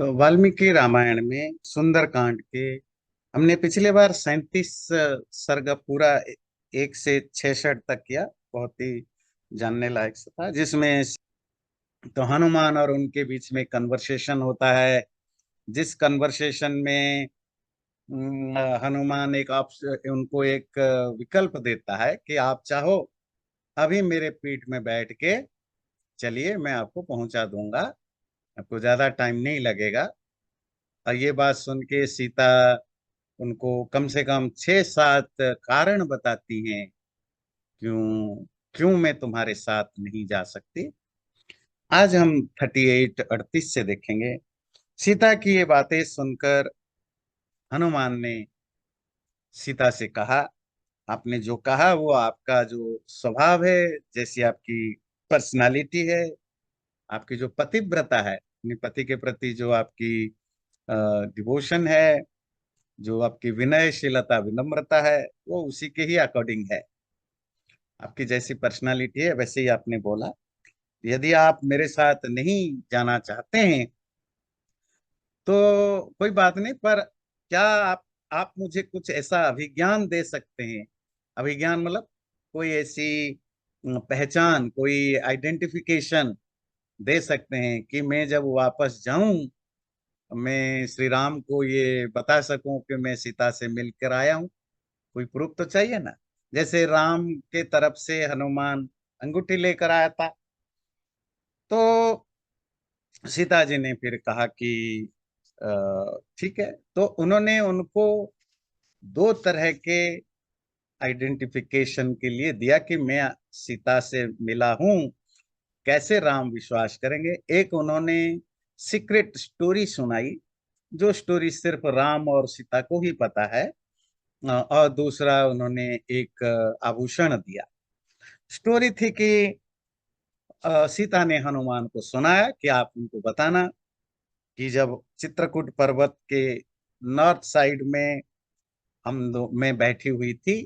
तो वाल्मीकि रामायण में सुंदरकांड के हमने पिछले बार 37 सर्ग पूरा 1 से 66 तक किया। बहुत ही जानने लायक से था, जिसमें तो हनुमान और उनके बीच में कन्वर्सेशन होता है। जिस कन्वर्सेशन में हनुमान उनको एक विकल्प देता है कि आप चाहो अभी मेरे पीठ में बैठ के चलिए, मैं आपको पहुंचा दूंगा, आपको ज्यादा टाइम नहीं लगेगा। और ये बात सुन के सीता उनको कम से कम 6-7 कारण बताती हैं क्यों क्यों मैं तुम्हारे साथ नहीं जा सकती। आज हम 38-38 से देखेंगे। सीता की ये बातें सुनकर हनुमान ने सीता से कहा, आपने जो कहा वो आपका जो स्वभाव है, जैसी आपकी पर्सनालिटी है, आपकी जो पतिव्रता है, अपने पति के प्रति जो आपकी डिवोशन है, जो आपकी विनयशीलता विनम्रता है, वो उसी के ही अकॉर्डिंग है। आपकी जैसी पर्सनालिटी है वैसे ही आपने बोला। यदि आप मेरे साथ नहीं जाना चाहते हैं तो कोई बात नहीं, पर क्या आप मुझे कुछ ऐसा अभिज्ञान दे सकते हैं? अभिज्ञान मतलब कोई ऐसी पहचान, कोई आइडेंटिफिकेशन दे सकते हैं कि मैं जब वापस जाऊं, मैं श्री राम को ये बता सकूं कि मैं सीता से मिलकर आया हूं। कोई प्रूफ तो चाहिए ना। जैसे राम के तरफ से हनुमान अंगूठी लेकर आया था, तो सीता जी ने फिर कहा कि ठीक है। तो उन्होंने उनको दो तरह के आइडेंटिफिकेशन के लिए दिया कि मैं सीता से मिला हूं। कैसे राम विश्वास करेंगे? एक उन्होंने सीक्रेट स्टोरी सुनाई, जो स्टोरी सिर्फ राम और सीता को ही पता है। और दूसरा उन्होंने एक आभूषण दिया। स्टोरी थी कि सीता ने हनुमान को सुनाया कि आप उनको बताना कि जब चित्रकूट पर्वत के नॉर्थ साइड में मैं बैठी हुई थी,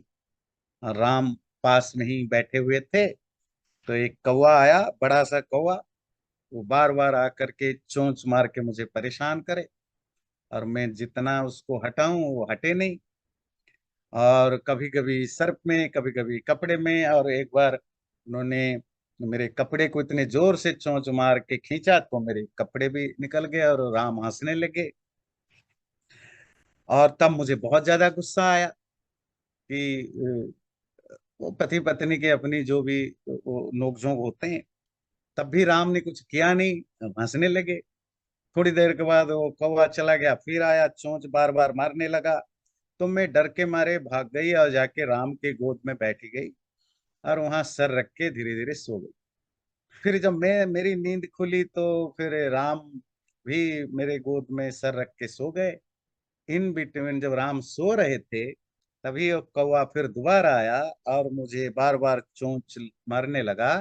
राम पास में ही बैठे हुए थे, तो एक कौवा आया, बड़ा सा कौवा। वो बार बार आकर के चोंच मार के मुझे परेशान करे, और मैं जितना उसको हटाऊं वो हटे नहीं। और कभी कभी सर्प में, कभी कभी कपड़े में, और एक बार उन्होंने मेरे कपड़े को इतने जोर से चोंच मार के खींचा तो मेरे कपड़े भी निकल गए और राम हंसने लगे। और तब मुझे बहुत ज्यादा गुस्सा आया कि वो पति पत्नी के अपनी जो भी वो नोकझोंक होते हैं, तब भी राम ने कुछ किया नहीं, हंसने लगे। थोड़ी देर के बाद वो कौवा चला गया, फिर आया, चोंच बार बार मारने लगा। तो मैं डर के मारे भाग गई और जाके राम के गोद में बैठी गई, और वहां सर रख के धीरे धीरे सो गई। फिर जब मैं मेरी नींद खुली तो फिर राम भी मेरे गोद में सर रख के सो गए। इन बिटवीन जब राम सो रहे थे, तभी वो कौवा फिर दोबारा आया और मुझे बार बार चोंच मारने लगा।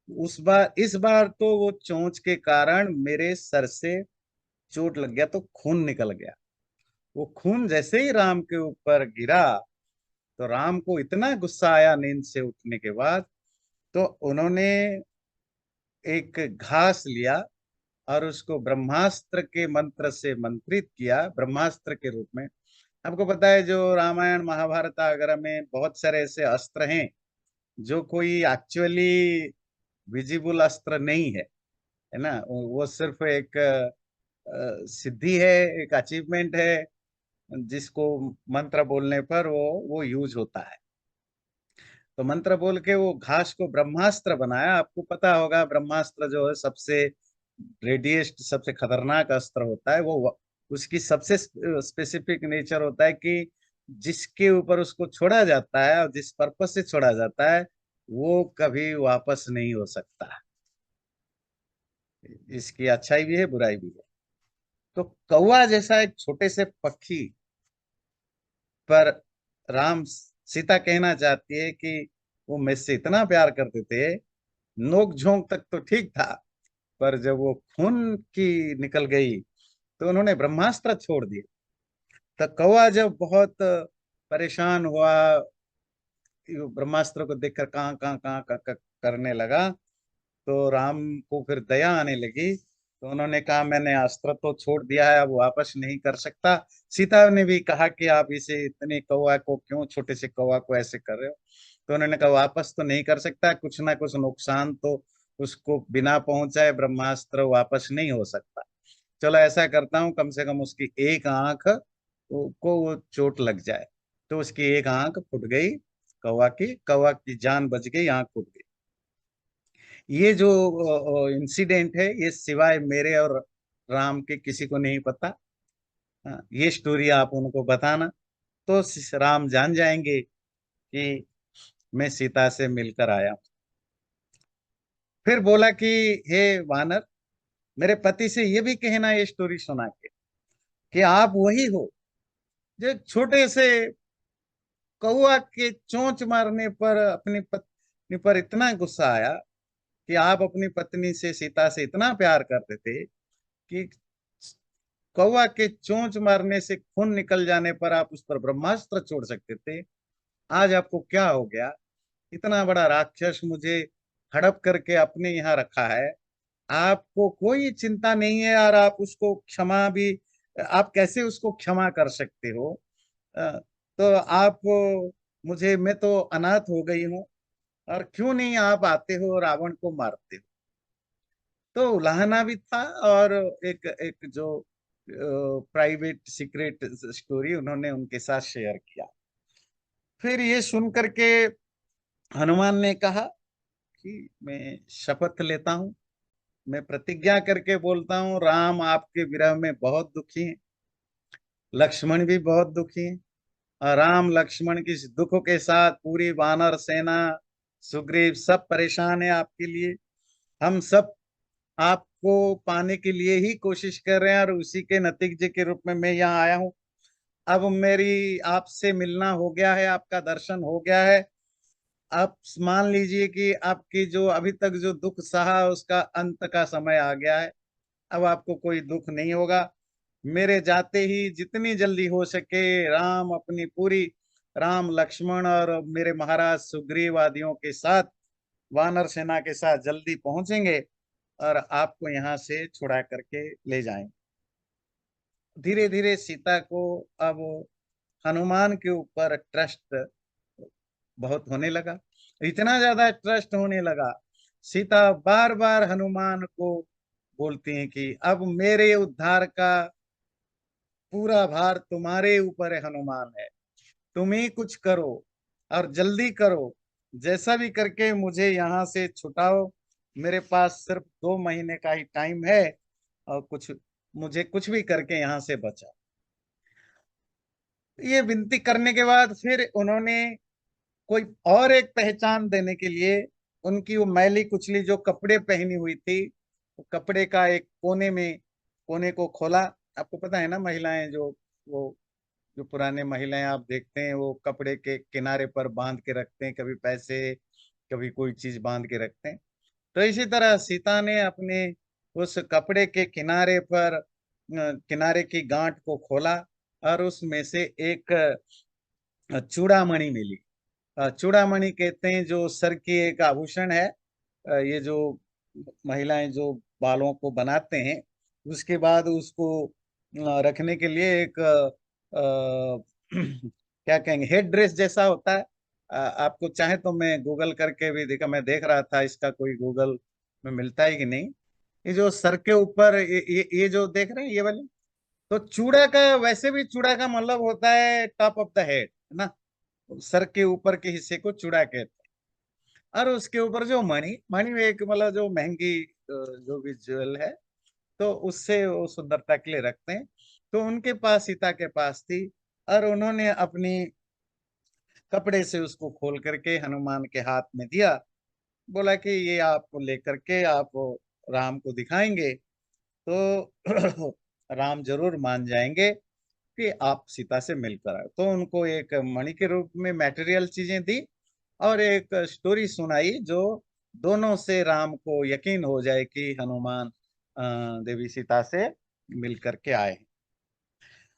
इस बार तो वो चोंच के कारण मेरे सर से चोट लग गया, तो खून निकल गया। वो खून जैसे ही राम के ऊपर गिरा, तो राम को इतना गुस्सा आया नींद से उठने के बाद, तो उन्होंने एक घास लिया और उसको ब्रह्मास्त्र के मंत्र से मंत्रित किया, ब्रह्मास्त्र के रूप में। आपको पता है, जो रामायण महाभारत वगैरह में बहुत सारे ऐसे अस्त्र हैं जो कोई एक्चुअली विजिबल अस्त्र नहीं है, है ना। वो सिर्फ एक सिद्धि है, एक अचीवमेंट है, जिसको मंत्र बोलने पर वो यूज होता है। तो मंत्र बोल के वो घास को ब्रह्मास्त्र बनाया। आपको पता होगा, ब्रह्मास्त्र जो है सबसे रेडिएस्ट, सबसे खतरनाक अस्त्र होता है। वो उसकी सबसे स्पेसिफिक नेचर होता है कि जिसके ऊपर उसको छोड़ा जाता है और जिस पर्पस से छोड़ा जाता है, वो कभी वापस नहीं हो सकता। इसकी अच्छाई भी है, बुराई भी है। तो कौवा जैसा एक छोटे से पक्षी पर राम सीता कहना चाहती है कि वो मुझसे इतना प्यार करते थे, नोक झोंक तक तो ठीक था, पर जब वो खून की निकल गई तो उन्होंने ब्रह्मास्त्र छोड़ दिया। तो कौवा जब बहुत परेशान हुआ, ब्रह्मास्त्र को देखकर कहाँ कहाँ कहाँ कहाँ कहाँ करने लगा, तो राम को फिर दया आने लगी। तो उन्होंने कहा मैंने अस्त्र तो छोड़ दिया है, अब वापस नहीं कर सकता। सीता ने भी कहा कि आप इसे इतने कौवा को क्यों, छोटे से कौवा को ऐसे कर रहे हो। तो उन्होंने कहा वापस तो नहीं कर सकता, कुछ ना कुछ नुकसान तो उसको बिना पहुंचाए ब्रह्मास्त्र वापस नहीं हो सकता। चलो ऐसा करता हूँ, कम से कम उसकी एक आंख को वो चोट लग जाए। तो उसकी एक आंख फूट गई, कौवा की जान बच गई, आंख फूट गई। ये जो इंसिडेंट है, ये सिवाय मेरे और राम के किसी को नहीं पता। ये स्टोरी आप उनको बताना, तो राम जान जाएंगे कि मैं सीता से मिलकर आया हूं। फिर बोला कि हे वानर, मेरे पति से ये भी कहना, ये स्टोरी सुना के, कि आप वही हो जो छोटे से कौआ के चोंच मारने पर अपनी पत्नी पर इतना गुस्सा आया, कि आप अपनी पत्नी से, सीता से इतना प्यार करते थे कि कौवा के चोंच मारने से खून निकल जाने पर आप उस पर ब्रह्मास्त्र छोड़ सकते थे। आज आपको क्या हो गया? इतना बड़ा राक्षस मुझे हड़प करके अपने यहाँ रखा है, आपको कोई चिंता नहीं है, और आप उसको क्षमा भी, आप कैसे उसको क्षमा कर सकते हो? अ, तो आप, मुझे, मैं तो अनाथ हो गई हूँ, और क्यों नहीं आप आते हो रावण को मारते हो? तो उलाहना भी था, और एक एक जो प्राइवेट सीक्रेट स्टोरी उन्होंने उनके साथ शेयर किया। फिर ये सुन करके हनुमान ने कहा कि मैं शपथ लेता हूँ, मैं प्रतिज्ञा करके बोलता हूँ, राम आपके विरह में बहुत दुखी हैं, लक्ष्मण भी बहुत दुखी हैं। और राम लक्ष्मण की इस दुख के साथ पूरी वानर सेना, सुग्रीव, सब परेशान है आपके लिए। हम सब आपको पाने के लिए ही कोशिश कर रहे हैं, और उसी के नतीजे के रूप में मैं यहाँ आया हूँ। अब मेरी आपसे मिलना हो गया है, आपका दर्शन हो गया है। आप मान लीजिए कि आपकी जो अभी तक जो दुख सहा, उसका अंत का समय आ गया है। अब आपको कोई दुख नहीं होगा। मेरे जाते ही जितनी जल्दी हो सके राम अपनी पूरी, राम लक्ष्मण और मेरे महाराज सुग्रीव आदियों के साथ, वानर सेना के साथ जल्दी पहुंचेंगे, और आपको यहाँ से छुड़ा करके ले जाएंगे। धीरे धीरे सीता को अब हनुमान के ऊपर ट्रस्ट बहुत होने लगा, इतना ज्यादा ट्रस्ट होने लगा। सीता बार बार हनुमान को बोलती हैं कि अब मेरे उद्धार का पूरा भार तुम्हारे ऊपर है हनुमान, है, तुम ही कुछ करो, और जल्दी करो, जैसा भी करके मुझे यहाँ से छुटाओ। मेरे पास सिर्फ 2 महीने का ही टाइम है, और मुझे कुछ भी करके यहाँ से बचा। ये विनती करने के बाद फिर उन्होंने कोई और एक पहचान देने के लिए उनकी वो मैली कुचली जो कपड़े पहनी हुई थी, वो कपड़े का एक कोने को खोला। आपको पता है ना, महिलाएं जो, वो जो पुराने महिलाएं आप देखते हैं, वो कपड़े के किनारे पर बांध के रखते हैं, कभी पैसे, कभी कोई चीज बांध के रखते हैं। तो इसी तरह सीता ने अपने उस कपड़े के किनारे पर किनारे की गांठ को खोला, और उसमें से एक चूड़ामणि मिली। चूड़ामणि कहते हैं जो सर की एक आभूषण है। ये जो महिलाएं जो बालों को बनाते हैं, उसके बाद उसको रखने के लिए एक क्या कहेंगे, हेड ड्रेस जैसा होता है। आपको चाहे तो मैं गूगल करके भी देखा, मैं देख रहा था इसका कोई गूगल में मिलता है कि नहीं। ये जो सर के ऊपर ये जो देख रहे हैं, ये वाली, तो चूड़ा का, वैसे भी चूड़ा का मतलब होता है टॉप ऑफ द हेड, है ना। सर के ऊपर के हिस्से को चूड़ा कहते हैं। और उसके ऊपर जो मणि मणि एक मतलब जो महंगी जो भी ज्वेल है, तो उससे वो सुंदरता के लिए रखते हैं। तो उनके पास, सीता के पास थी, और उन्होंने अपनी कपड़े से उसको खोल करके हनुमान के हाथ में दिया। बोला कि ये आप लेकर के आप राम को दिखाएंगे, तो राम जरूर मान जाएंगे कि आप सीता से मिलकर आए। तो उनको एक मणि के रूप में मटेरियल चीजें दी, और एक स्टोरी सुनाई, जो दोनों से राम को यकीन हो जाए कि हनुमान देवी सीता से मिल करके आए।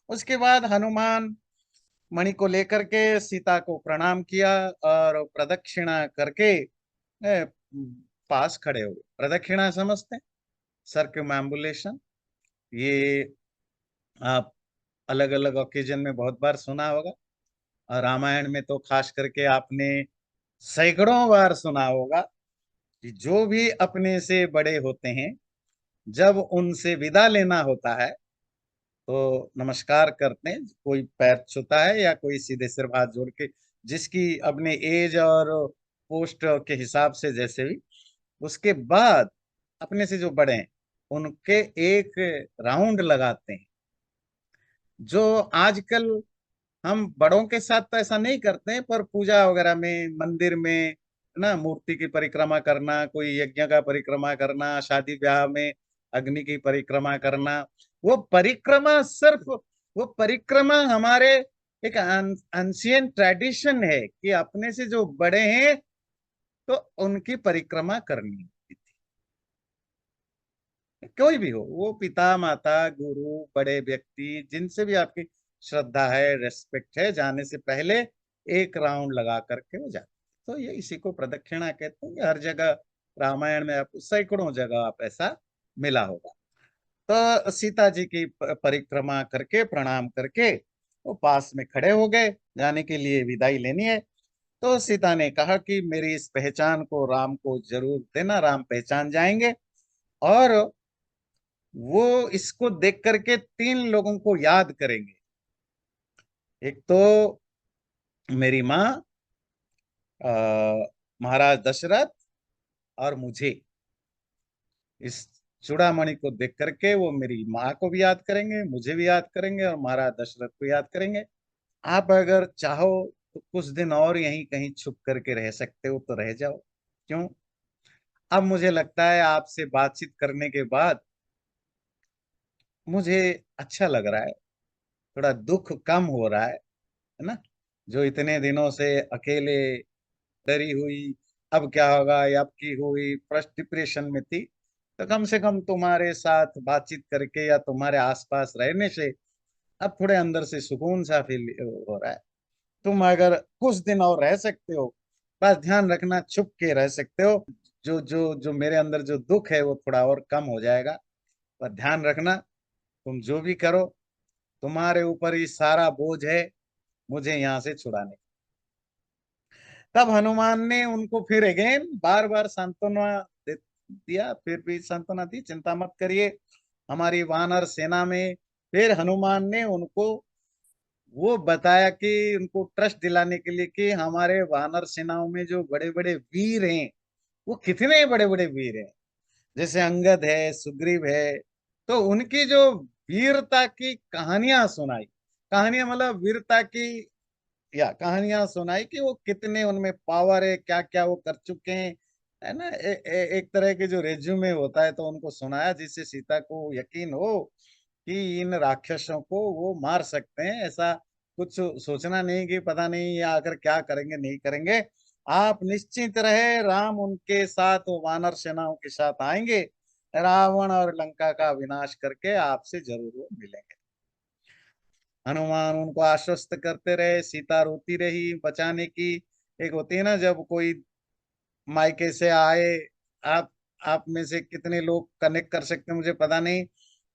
उसके बाद हनुमान मणि को लेकर के सीता को प्रणाम किया, और प्रदक्षिणा करके पास खड़े हुए। प्रदक्षिणा समझते हैं? सर्कमएम्बुलेशन, ये आप अलग अलग ओकेजन में बहुत बार सुना होगा। और रामायण में तो खास करके आपने सैकड़ों बार सुना होगा कि जो भी अपने से बड़े होते हैं, जब उनसे विदा लेना होता है तो नमस्कार करते हैं। कोई पैर छूता है या कोई सीधे सिर हाथ जोड़ के, जिसकी अपने एज और पोस्ट के हिसाब से जैसे भी। उसके बाद अपने से जो बड़े हैं उनके एक राउंड लगाते हैं। जो आजकल हम बड़ों के साथ तो ऐसा नहीं करते हैं, पर पूजा वगैरह में, मंदिर में ना मूर्ति की परिक्रमा करना, कोई यज्ञ का परिक्रमा करना, शादी ब्याह में अग्नि की परिक्रमा करना, वो परिक्रमा सिर्फ, वो परिक्रमा हमारे एक एंशियंट ट्रेडिशन है कि अपने से जो बड़े हैं तो उनकी परिक्रमा करनी। कोई भी हो, वो पिता माता गुरु बड़े व्यक्ति जिनसे भी आपकी श्रद्धा है, रेस्पेक्ट है, जाने से पहले एक राउंड लगा करके वो जाते। तो ये इसी को प्रदक्षिणा कहते हैं। हर जगह रामायण में आपको सैकड़ों जगह आप ऐसा मिला होगा। तो सीता जी की परिक्रमा करके प्रणाम करके वो पास में खड़े हो गए, जाने के लिए विदाई लेनी है। तो सीता ने कहा कि मेरी इस पहचान को राम को जरूर देना, राम पहचान जाएंगे। और वो इसको देख करके तीन लोगों को याद करेंगे। एक तो मेरी माँ, महाराज दशरथ, और मुझे। इस चूड़ामणि को देख करके वो मेरी माँ को भी याद करेंगे, मुझे भी याद करेंगे, और महाराज दशरथ को याद करेंगे। आप अगर चाहो तो कुछ दिन और यहीं कहीं छुप करके रह सकते हो तो रह जाओ। क्यों? अब मुझे लगता है आपसे बातचीत करने के बाद मुझे अच्छा लग रहा है, थोड़ा दुख कम हो रहा है ना। जो इतने दिनों से अकेले डरी हुई, अब क्या होगा, या अब की हुई, फर्स्ट डिप्रेशन में थी, तो कम से कम तुम्हारे साथ बातचीत करके या तुम्हारे आसपास रहने से अब थोड़े अंदर से सुकून सा फील हो रहा है। तुम अगर कुछ दिन और रह सकते हो, बस ध्यान रखना, छुप के रह सकते हो। जो जो जो मेरे अंदर जो दुख है वो थोड़ा और कम हो जाएगा। पर ध्यान रखना, तुम जो भी करो, तुम्हारे ऊपर ही सारा बोझ है मुझे यहाँ से छुड़ाने। तब हनुमान ने उनको फिर अगेन बार बार सांत्वना दिया, फिर भी सांत्वना दी, चिंता मत करिए हमारी वानर सेना में। फिर हनुमान ने उनको वो बताया कि उनको ट्रस्ट दिलाने के लिए कि हमारे वानर सेनाओं में जो बड़े बड़े वीर हैं वो कितने बड़े बड़े वीर हैं। जैसे अंगद है, सुग्रीव है, तो उनकी जो वीरता की कहानियां सुनाई। कहानियां मतलब वीरता की, या कहानियां सुनाई कि वो कितने उनमें पावर है, क्या क्या वो कर चुके हैं, है ना। एक तरह के जो रेज्यूमे होता है तो उनको सुनाया, जिससे सीता को यकीन हो कि इन राक्षसों को वो मार सकते हैं। ऐसा कुछ सोचना नहीं कि पता नहीं ये आकर क्या करेंगे नहीं करेंगे। आप निश्चिंत रहे, राम उनके साथ, वो वानर सेनाओं के साथ आएंगे, रावण और लंका का विनाश करके आपसे जरूर वो मिलेंगे। हनुमान उनको आश्वस्त करते रहे, सीता रोती रही बचाने की। एक होती है ना, जब कोई मायके से आए, आप आप में से कितने लोग कनेक्ट कर सकते हैं मुझे पता नहीं,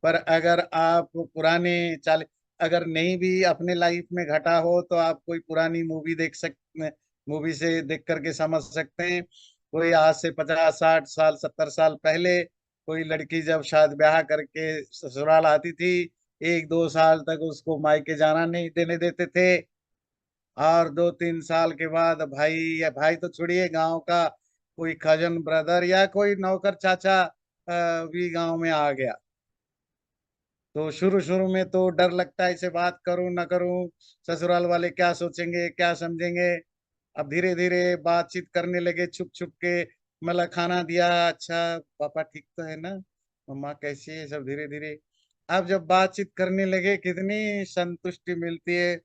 पर अगर आप पुराने चाल, अगर नहीं भी अपने लाइफ में घटा हो तो आप कोई पुरानी मूवी देख सकते, मूवी से देख करके समझ सकते हैं। कोई आज से 50 60 साल 70 साल पहले कोई लड़की जब शादी ब्याह करके ससुराल आती थी, 1 2 साल तक उसको मायके जाना नहीं देने देते थे। और 2 3 साल के बाद भाई, या भाई तो छोड़िए, गांव का कोई कजन ब्रदर या कोई नौकर चाचा भी गांव में आ गया, तो शुरू शुरू में तो डर लगता है, इसे बात करूं ना करूं, ससुराल वाले क्या सोचेंगे क्या समझेंगे। अब धीरे धीरे बातचीत करने लगे छुप छुप के, मतलब खाना दिया, अच्छा पापा ठीक तो है ना, मम्मा कैसी है, सब धीरे धीरे अब जब बातचीत करने लगे कितनी संतुष्टि मिलती है।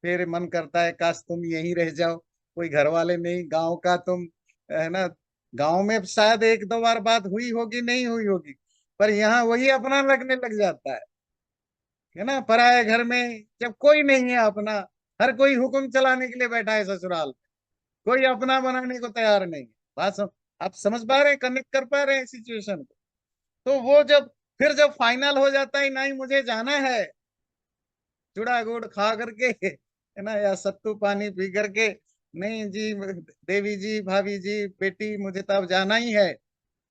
फिर मन करता है काश तुम यहीं रह जाओ, कोई घर वाले नहीं, गांव का तुम, है ना। गांव में शायद 1 2 बार बात हुई होगी, नहीं हुई होगी, पर यहाँ वही अपना लगने लग जाता है ना। पराये घर में जब कोई नहीं है अपना, हर कोई हुक्म चलाने के लिए बैठा है ससुराल, कोई अपना बनाने को तैयार नहीं है। बात आप समझ पा रहे हैं, कनेक्ट कर पा रहे हैं सिचुएशन को। तो वो जब फिर जब फाइनल हो जाता है नहीं मुझे जाना है, चूड़ा गुड़ खा करके है ना, या सत्तू पानी पी करके, नहीं जी देवी जी भाभी जी बेटी मुझे तब जाना ही है,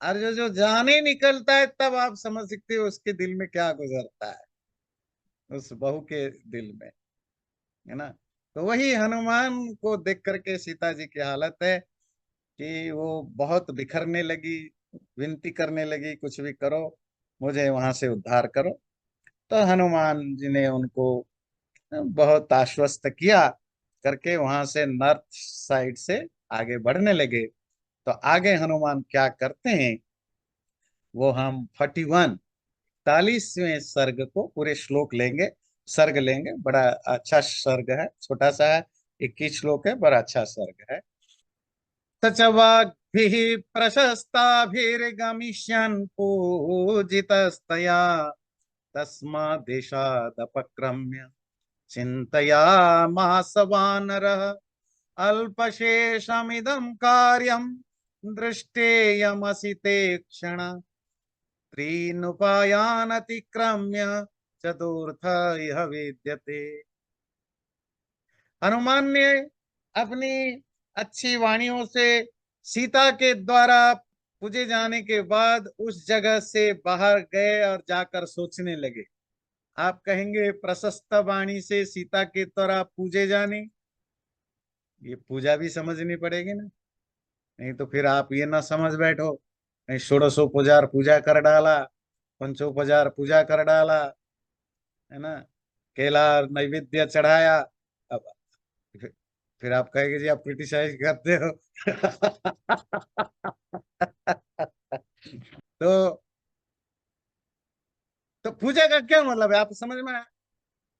और जो जो जाने निकलता है तब आप समझ सकते हो उसके दिल में क्या गुजरता है, उस बहू के दिल में, है ना। तो वही हनुमान को देख करके सीता जी की हालत है कि वो बहुत बिखरने लगी, विनती करने लगी कुछ भी करो मुझे वहां से उद्धार करो। तो हनुमान जी ने उनको बहुत आश्वस्त किया करके वहां से नॉर्थ साइड से आगे बढ़ने लगे। तो आगे हनुमान क्या करते हैं वो हम 41 सर्ग को पूरे श्लोक लेंगे, सर्ग लेंगे, बड़ा अच्छा सर्ग है, छोटा सा है, 21 श्लोक है, बड़ा अच्छा सर्ग है। तच वाग्भिः प्रशस्ताभिर्गमिष्यन् पूजितस्तया तस्मादेशादपक्रम्य चिन्तयामास वानरः अल्पशेषमिदं कार्यं दृष्टेयमसि ते क्षण त्रीनुपायानतिक्रम्य चतुर्थ इह विद्यते। हनुमान ने अपनी अच्छी वाणियों से सीता के द्वारा पूजे जाने के बाद उस जगह से बाहर गए और जाकर सोचने लगे। आप कहेंगे प्रशस्त वाणी से सीता के द्वारा पूजे जाने, ये पूजा भी समझनी पड़ेगी ना, नहीं तो फिर आप ये ना समझ बैठो नहीं षोडशोपचार पूजा कर डाला, पंचोपचार पूजा कर डाला, है ना, केला नैवेद्य चढ़ाया। अब फिर, फिर आप कहेंगे जी आप क्रिटिसाइज करते हो। तो तो पूजा का क्या मतलब है, आप समझ में आया?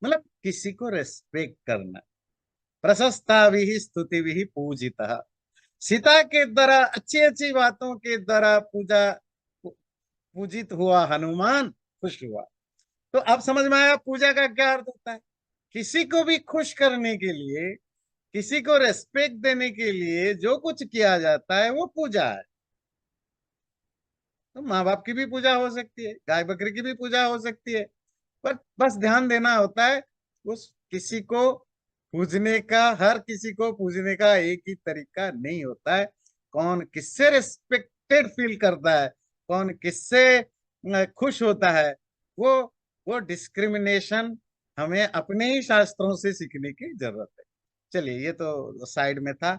मतलब किसी को रेस्पेक्ट करना, प्रशस्ता भी स्तुति भी पूजिता। सीता के द्वारा अच्छी अच्छी बातों के द्वारा पूजित हुआ हनुमान, खुश हुआ। तो अब समझ में आया पूजा का क्या अर्थ होता है। किसी को भी खुश करने के लिए, किसी को रेस्पेक्ट देने के लिए जो कुछ किया जाता है वो पूजा है। तो माँ बाप की भी पूजा हो सकती है, गाय बकरी की भी पूजा हो सकती है, पर बस ध्यान देना होता है उस किसी को पूजने का, हर किसी को पूजने का एक ही तरीका नहीं होता है। कौन किससे रिस्पेक्टेड फील करता है, कौन किससे खुश होता है, वो वो डिस्क्रिमिनेशन हमें अपने ही शास्त्रों से सीखने की जरूरत है। चलिए ये तो साइड में था।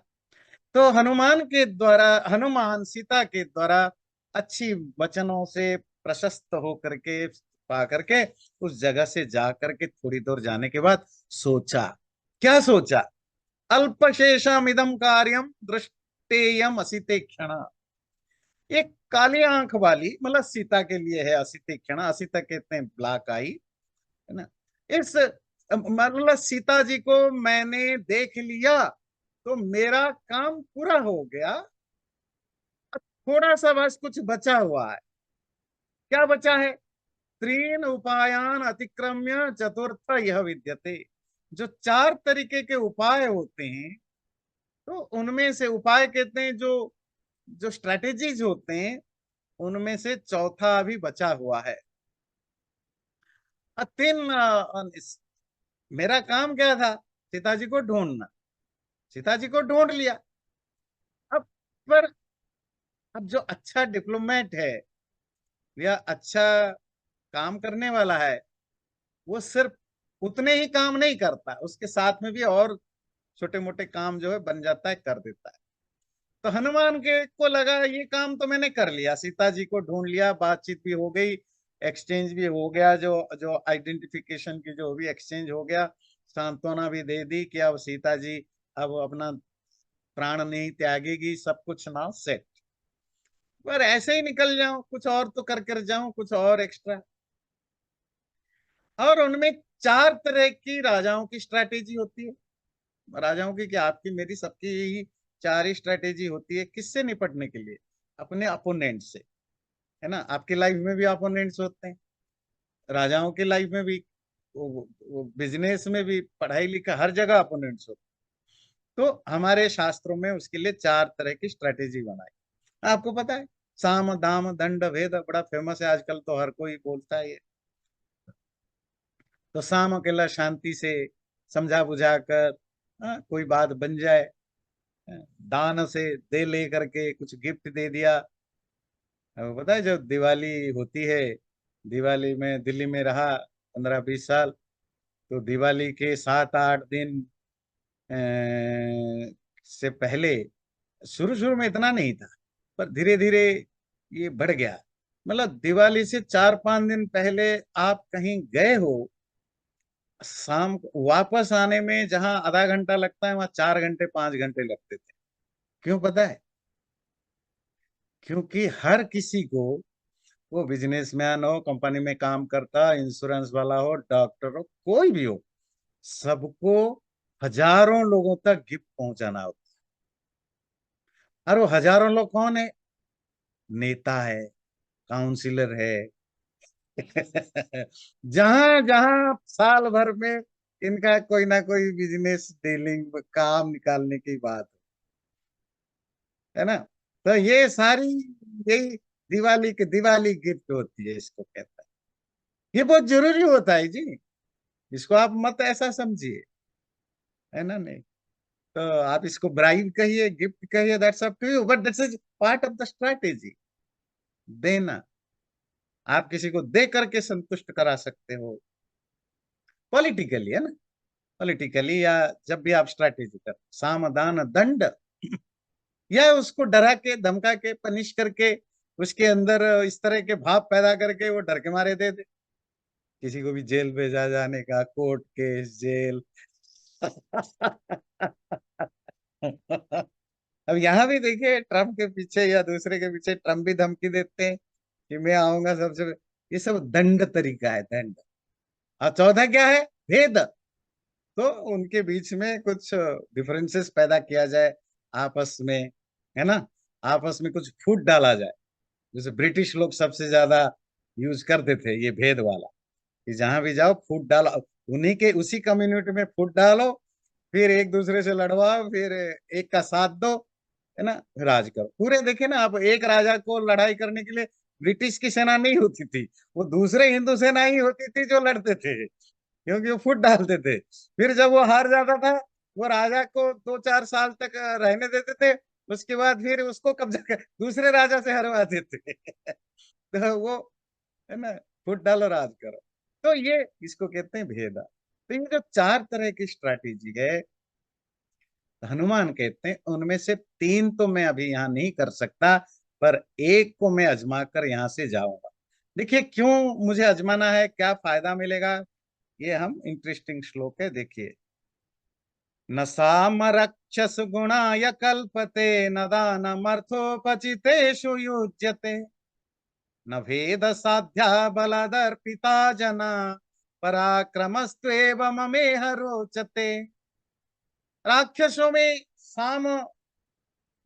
तो हनुमान के द्वारा, हनुमान सीता के द्वारा अच्छी वचनों से प्रशस्त हो करके, पा करके उस जगह से जा करके थोड़ी दूर जाने के बाद सोचा, क्या सोचा, अल्पशेषम इदम कार्यम दृष्टेयम असिते क्षण। एक काली आंख वाली, मतलब सीता के लिए है असिते क्षण, असिता कहते हैं ब्लैक आई, है ना। इस मतलब सीता जी को मैंने देख लिया तो मेरा काम पूरा हो गया, थोड़ा सा बस कुछ बचा हुआ है। क्या बचा है, तीन उपायान अतिक्रम्य चतुर्थ यह विद्यते। जो चार तरीके के उपाय होते हैं, तो उनमें से उपाय कहते हैं जो जो स्ट्रेटेजीज होते हैं, उनमें से चौथा अभी बचा हुआ है। तीन मेरा काम क्या था, सीता जी को ढूंढना, सीता जी को ढूंढ लिया। अब पर अब जो अच्छा डिप्लोमेट है या अच्छा काम करने वाला है, वो सिर्फ उतने ही काम नहीं करता, उसके साथ में भी और छोटे मोटे काम जो है बन जाता है, कर देता है। तो हनुमान के को लगा ये काम तो मैंने कर लिया, सीता जी को ढूंढ लिया, बातचीत भी हो गई, एक्सचेंज भी हो गया, जो जो आइडेंटिफिकेशन की जो भी एक्सचेंज हो गया, सांत्वना भी दे दी कि अब सीता जी अब अपना प्राण नहीं त्यागेगी, सब कुछ ना सेट। पर ऐसे ही निकल जाऊं, कुछ और तो कर कर जाऊं, कुछ और एक्स्ट्रा। और उनमें चार तरह की राजाओं की स्ट्रैटेजी होती है, राजाओं की क्या, आपकी मेरी सबकी यही चार ही स्ट्रैटेजी होती है किससे निपटने के लिए, अपने अपोनेंट से, है ना। आपकी लाइफ में भी अपोनेंट्स होते हैं, राजाओं की लाइफ में भी, वो बिजनेस में भी, पढ़ाई लिखा हर जगह अपोनेंट्स होते हैं। तो हमारे शास्त्रों में उसके लिए चार तरह की स्ट्रैटेजी बनाई, आपको पता है। साम दाम दंड भेद बड़ा फेमस है, आजकल तो हर कोई बोलता है ये। तो साम अकेला शांति से समझा बुझा कर, कोई बात बन जाए, दान से दे ले करके कुछ गिफ्ट दे दिया। अब पता है जब दिवाली होती है, दिवाली में दिल्ली में रहा 15-20 साल, तो दिवाली के 7-8 दिन से पहले, शुरू शुरू में इतना नहीं था, पर धीरे धीरे ये बढ़ गया। मतलब दिवाली से 4-5 दिन पहले आप कहीं गए हो, शाम को वापस आने में जहां आधा घंटा लगता है, वहां 4 घंटे 5 घंटे लगते थे। क्यों पता है? क्योंकि हर किसी को, वो बिजनेसमैन हो, कंपनी में काम करता, इंश्योरेंस वाला हो, डॉक्टर हो, कोई भी हो, सबको हजारों लोगों तक गिफ्ट पहुंचाना होता। और वो हजारों लोग कौन है? नेता है, काउंसिलर है। जहां जहां साल भर में इनका कोई ना कोई बिजनेस डीलिंग काम निकालने की बात है ना। तो ये सारी, यही दिवाली की दिवाली गिफ्ट होती है, इसको कहता है। ये बहुत जरूरी होता है जी, इसको आप मत ऐसा समझिए, है ना। नहीं तो आप इसको ब्राइब कहिए, गिफ्ट कहिए, that's up to you, but that's is part of the strategy. देना, आप किसी को दे करके संतुष्ट करा सकते हो, पॉलिटिकली, है ना। पॉलिटिकली, या जब भी आप स्ट्रैटेजी कर, साम दान दंड, या उसको डरा के धमका के पनिश करके, उसके अंदर इस तरह के भाव पैदा करके वो डर के मारे दे दे। किसी को भी जेल भेजा जाने का, कोर्ट केस, जेल। अब यहाँ भी देखिए, ट्रम्प के पीछे या दूसरे के पीछे ट्रम्प भी धमकी देते हैं कि मैं आऊंगा सबसे। ये सब दंड तरीका है, दंड। और चौथा क्या है? भेद। तो उनके बीच में कुछ डिफरेंसेस पैदा किया जाए आपस में, है ना। आपस में कुछ फूट डाला जाए। जैसे ब्रिटिश लोग सबसे ज्यादा यूज करते थे ये भेद वाला, कि जहां भी जाओ फूट डालो, उन्हीं के उसी कम्युनिटी में फूट डालो, फिर एक दूसरे से लड़वाओ, फिर एक का साथ दो, है ना, राज करो पूरे। देखे ना आप, एक राजा को लड़ाई करने के लिए ब्रिटिश की सेना नहीं होती थी, वो दूसरे हिंदू सेना ही होती थी जो लड़ते थे, क्योंकि वो फुट डालते थे। फिर जब वो हार जाता था, वो राजा को 2-4 साल तक रहने देते थे, उसके बाद फिर उसको कब्जा कर दूसरे राजा से हरवा देते। तो वो, है ना, फुट डालो राज करो। तो ये इसको कहते हैं भेदा। तो ये जो 4 तरह की स्ट्रैटेजी है, हनुमान कहते हैं, उनमें से 3 तो मैं अभी यहाँ नहीं कर सकता, पर एक को मैं अजमा कर यहाँ से जाऊंगा। देखिए क्यों मुझे अजमाना है, क्या फायदा मिलेगा, ये हम इंटरेस्टिंग श्लोक है, देखिए। न सामरक्षस गुणाय कल्पते, न दानमर्थोपचितेषु युज्यते, न भेद साध्या बलदर्पिता जना, पराक्रमस्त्वेव ममेह रोचते। राक्षसों में साम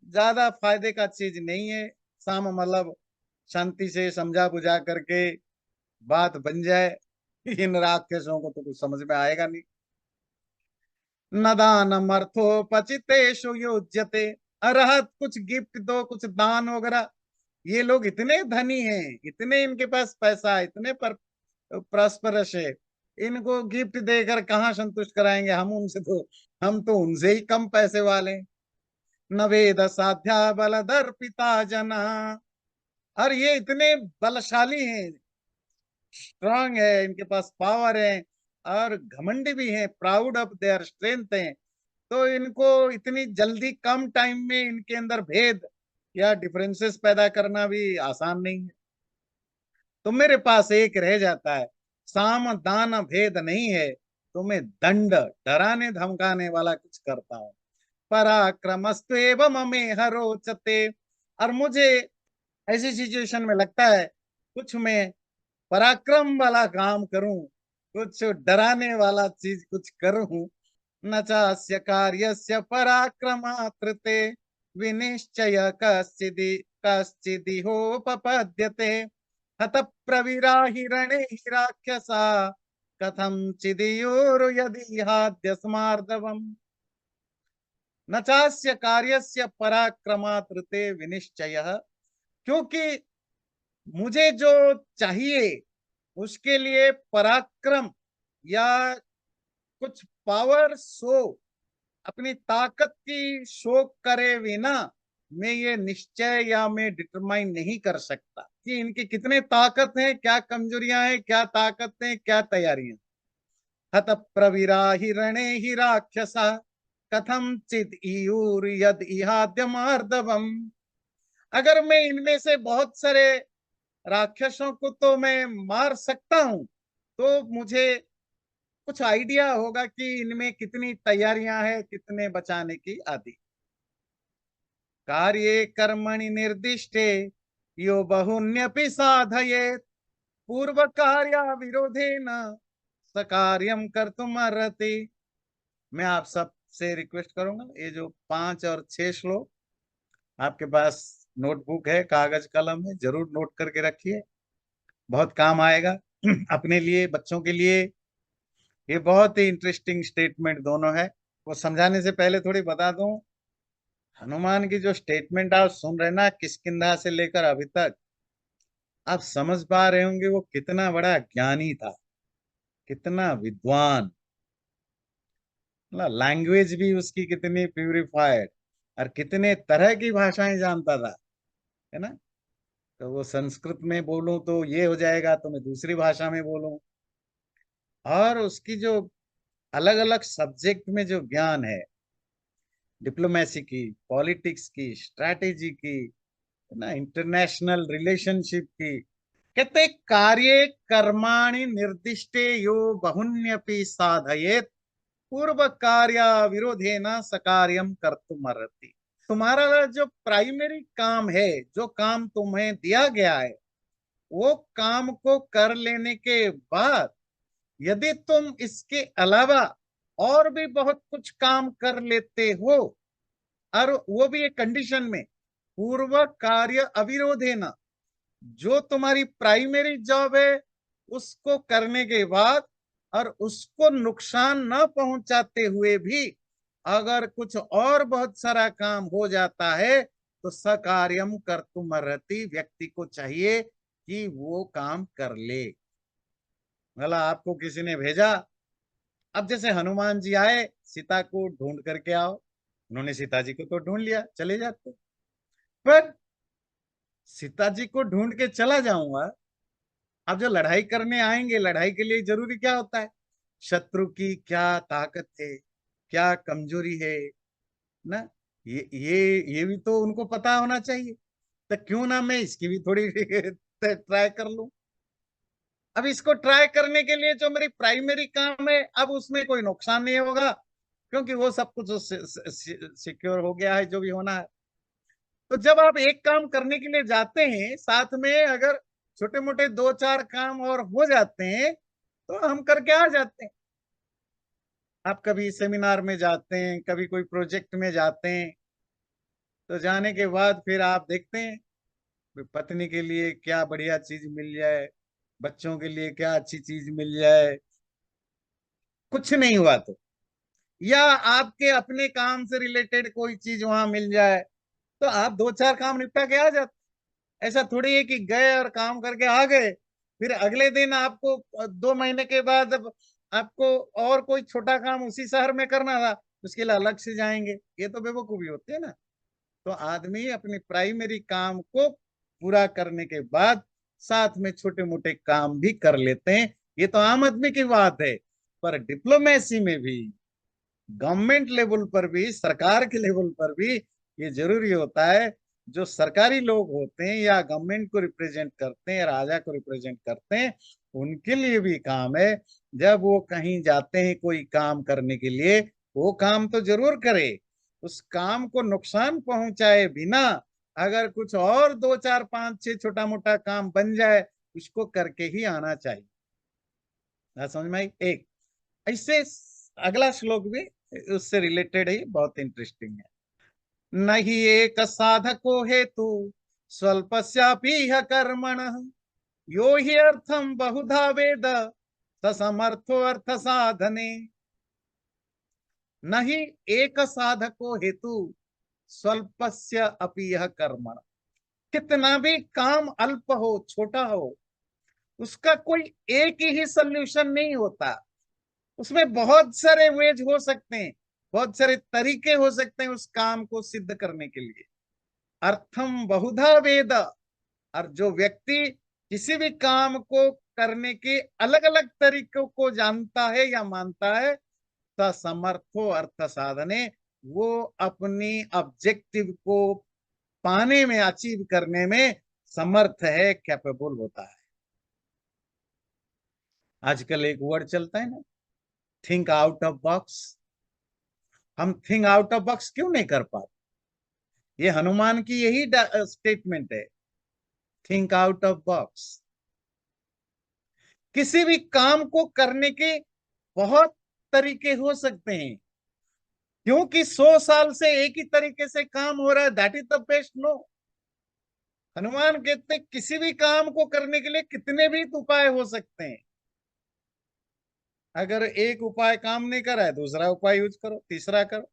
ज्यादा फायदे का चीज नहीं है। साम मतलब शांति से समझा बुझा करके बात बन जाए। इन राक्षसों को तो कुछ समझ में आएगा नहीं। न दानम अर्थोपचितेषु युज्यते, अरहत कुछ गिफ्ट दो, कुछ दान वगैरह। ये लोग इतने धनी हैं, इतने इनके पास पैसा है, इतने पर प्रॉस्परस है, इनको गिफ्ट देकर कहाँ संतुष्ट कराएंगे हम उनसे, तो हम तो उनसे ही कम पैसे वाले हैं। न वेद साध्या बलधर पिता जना, और ये इतने बलशाली हैं, स्ट्रांग है, इनके पास पावर है, और घमंडी भी हैं, प्राउड ऑफ देयर स्ट्रेंथ है। तो इनको इतनी जल्दी कम टाइम में इनके अंदर भेद या डिफरेंसेस पैदा करना भी आसान नहीं है। तो मेरे पास एक रह जाता है, साम दान भेद नहीं है, तो मैं दंड, डराने धमकाने वाला कुछ करता हूँ। पराक्रमस्तु एवं ममे हरोचते, और मुझे ऐसी सिचुएशन में लगता है कुछ मैं पराक्रम वाला काम करूं, कुछ डराने वाला चीज कुछ करूं। न चास्य कार्यस्य पराक्रमात्रुते, विनिश्चय कश्चिदिहोपपद्यते, हत प्रविराहि रणे राक्षसा, कथम चिदियोरु यदि हाद्य स्मार्दवम्। न चास्य कार्यस्य पराक्रमात्रुते विनिश्चय, क्योंकि मुझे जो चाहिए उसके लिए पराक्रम या कुछ पावर शो, अपनी ताकत की शो करे बिना मैं ये निश्चय या मैं डिटरमाइन नहीं कर सकता कि इनकी कितने ताकत है, क्या कमजोरियां हैं, क्या ताकत है, क्या तैयारियां। हत प्रवीरा हि रणे हि राक्षसा कथम चित ईयूर यद इहाद्यमार्दवम। अगर मैं इनमें से बहुत सारे राक्षसों को तो मैं मार सकता हूं, तो मुझे कुछ आइडिया होगा कि इनमें कितनी तैयारियां हैं, कितने बचाने की आदि। कार्ये कर्मणि निर्दिष्टे यो बहुन्यपि साधयेत् पूर्व कार्य विरोधेन सकार्यम कर्तुमर्हति। मैं आप सब से रिक्वेस्ट करूंगा, ये जो 5 और 6 श्लोक आपके पास नोटबुक है, कागज कलम है, जरूर नोट करके रखिए, बहुत काम आएगा अपने लिए, बच्चों के लिए। ये बहुत ही इंटरेस्टिंग स्टेटमेंट दोनों है। वो समझाने से पहले थोड़ी बता दूं, हनुमान की जो स्टेटमेंट आप सुन रहे ना, किष्किंधा से लेकर अभी तक, आप समझ पा रहे होंगे वो कितना बड़ा ज्ञानी था, कितना विद्वान। लैंग्वेज भी उसकी कितनी प्यूरिफाइड, और कितने तरह की भाषाएं जानता था, है ना। तो वो संस्कृत में बोलूं तो ये हो जाएगा, तो मैं दूसरी भाषा में बोलूं। और उसकी जो अलग अलग सब्जेक्ट में जो ज्ञान है, डिप्लोमेसी की, पॉलिटिक्स की, स्ट्रैटेजी की, है ना, इंटरनेशनल रिलेशनशिप की। कहते कार्ये कर्माणि निर्दिष्टे यो बहुन्यपि साधयेत् पूर्व कार्य विरोधेन सकार्यम कर्तुमर्हति। तुम्हारा जो प्राइमरी काम है, जो काम तुम्हें दिया गया है, वो काम को कर लेने के बाद यदि तुम इसके अलावा और भी बहुत कुछ काम कर लेते हो, और वो भी एक कंडीशन में, पूर्व कार्य अविरोधे न, जो तुम्हारी प्राइमरी जॉब है उसको करने के बाद और उसको नुकसान न पहुंचाते हुए भी अगर कुछ और बहुत सारा काम हो जाता है, तो सकार्यम कर्तुमर्हति, व्यक्ति को चाहिए कि वो काम कर ले। मतलब आपको किसी ने भेजा, अब जैसे हनुमान जी आए, सीता को ढूंढ करके आओ, उन्होंने सीता जी को तो ढूंढ लिया, चले जाते। पर सीता जी को ढूंढ के चला जाऊंगा, अब जो लड़ाई करने आएंगे, लड़ाई के लिए जरूरी क्या होता है, शत्रु की क्या ताकत है, क्या कमजोरी है ना, ये भी तो उनको पता होना चाहिए। तो क्यों ना मैं इसकी भी थोड़ी ट्राई कर लूं। अब इसको ट्राई करने के लिए जो मेरी प्राइमरी काम है, अब उसमें कोई नुकसान नहीं होगा, क्योंकि वो सब कुछ सिक्योर हो गया है, जो भी होना है। तो जब आप एक काम करने के लिए जाते हैं, साथ में अगर छोटे मोटे 2 4 काम और हो जाते हैं, तो हम करके आ जाते हैं। आप कभी सेमिनार में जाते हैं, कभी कोई प्रोजेक्ट में जाते हैं, तो जाने के बाद फिर आप देखते हैं पत्नी के लिए क्या बढ़िया चीज मिल जाए, बच्चों के लिए क्या अच्छी चीज मिल जाए, कुछ नहीं हुआ तो, या आपके अपने काम से रिलेटेड कोई चीज वहां मिल जाए, तो आप 2 4 काम निपटा के आ जाते। ऐसा थोड़ी है कि गए और काम करके आ गए, फिर अगले दिन आपको 2 महीने के बाद अब आपको और कोई छोटा काम उसी शहर में करना था, उसके लिए अलग से जाएंगे, ये तो बेवकूफी होती है ना। तो आदमी अपने प्राइमरी काम को पूरा करने के बाद साथ में छोटे मोटे काम भी कर लेते हैं, ये तो आम आदमी की बात है। पर डिप्लोमेसी में भी, गवर्नमेंट लेवल पर भी, सरकार के लेवल पर भी ये जरूरी होता है। जो सरकारी लोग होते हैं या गवर्नमेंट को रिप्रेजेंट करते हैं, राजा को रिप्रेजेंट करते हैं, उनके लिए भी काम है, जब वो कहीं जाते हैं कोई काम करने के लिए, वो काम तो जरूर करे, उस काम को नुकसान पहुंचाए बिना अगर कुछ और 2 4 5 6 छोटा मोटा काम बन जाए, उसको करके ही आना चाहिए। बात समझ में आई? एक ऐसे अगला श्लोक भी उससे रिलेटेड है, बहुत इंटरेस्टिंग है। नहीं एक साधको हेतु स्वल्पस्यापीह कर्मण यो हि अर्थम बहुधा वेद स समर्थो अर्थ साधने। नहीं एक साधको हेतु स्वल्पस्य अपीह कर्मण। कितना भी काम अल्प हो, छोटा हो, उसका कोई एक ही सल्यूशन नहीं होता। उसमें बहुत सारे वेज हो सकते हैं, बहुत सारे तरीके हो सकते हैं उस काम को सिद्ध करने के लिए। अर्थम बहुधा वेद। और जो व्यक्ति किसी भी काम को करने के अलग अलग तरीकों को जानता है या मानता है, स समर्थो अर्थ साधने, वो अपनी ऑब्जेक्टिव को पाने में, अचीव करने में समर्थ है, कैपेबल होता है। आजकल एक वर्ड चलता है ना, थिंक आउट ऑफ बॉक्स। हम थिंक आउट ऑफ बॉक्स क्यों नहीं कर पाते? ये हनुमान की यही स्टेटमेंट है, थिंक आउट ऑफ बॉक्स। किसी भी काम को करने के बहुत तरीके हो सकते हैं, क्योंकि 100 साल से एक ही तरीके से काम हो रहा है, that is the best. No, Hanuman कहते हैं किसी भी काम को करने के लिए कितने भी उपाय हो सकते हैं। अगर एक उपाय काम नहीं कर रहा है, दूसरा उपाय यूज करो, तीसरा करो।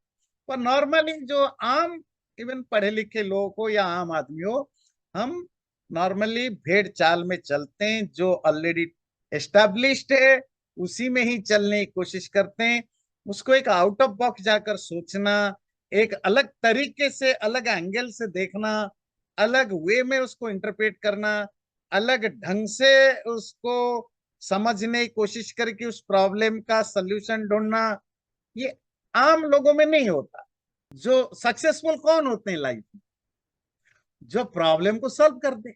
पर नॉर्मली जो आम, इवन पढ़े लिखे लोग हो या आम आदमी हो, हम नॉर्मली भेड़ चाल में चलते हैं, जो ऑलरेडी एस्टेब्लिश्ड है उसी में ही चलने की कोशिश करते हैं। उसको एक आउट ऑफ बॉक्स जाकर सोचना, एक अलग तरीके से, अलग एंगल से देखना, अलग वे में उसको इंटरप्रेट करना, अलग ढंग से उसको समझने की कोशिश करके उस प्रॉब्लम का सल्यूशन ढूंढना, ये आम लोगों में नहीं होता। जो सक्सेसफुल कौन होते हैं लाइफ में? जो प्रॉब्लम को सॉल्व कर दे।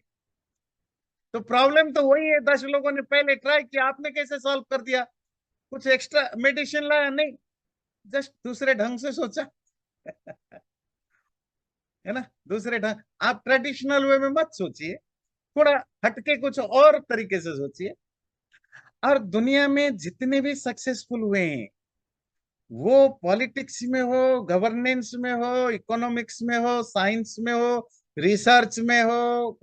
तो प्रॉब्लम तो वही है, 10 लोगों ने पहले ट्राई किया, आपने कैसे सॉल्व कर दिया? कुछ एक्स्ट्रा मेडिसिन लाया नहीं, जस्ट दूसरे ढंग से सोचा। है ना, दूसरे ढंग। आप ट्रेडिशनल वे में मत सोचिए, थोड़ा हटके कुछ और तरीके से सोचिए। और दुनिया में जितने भी सक्सेसफुल हुए हैं, वो पॉलिटिक्स में हो, गवर्नेंस में हो, इकोनॉमिक्स में हो, साइंस में हो, रिसर्च में हो,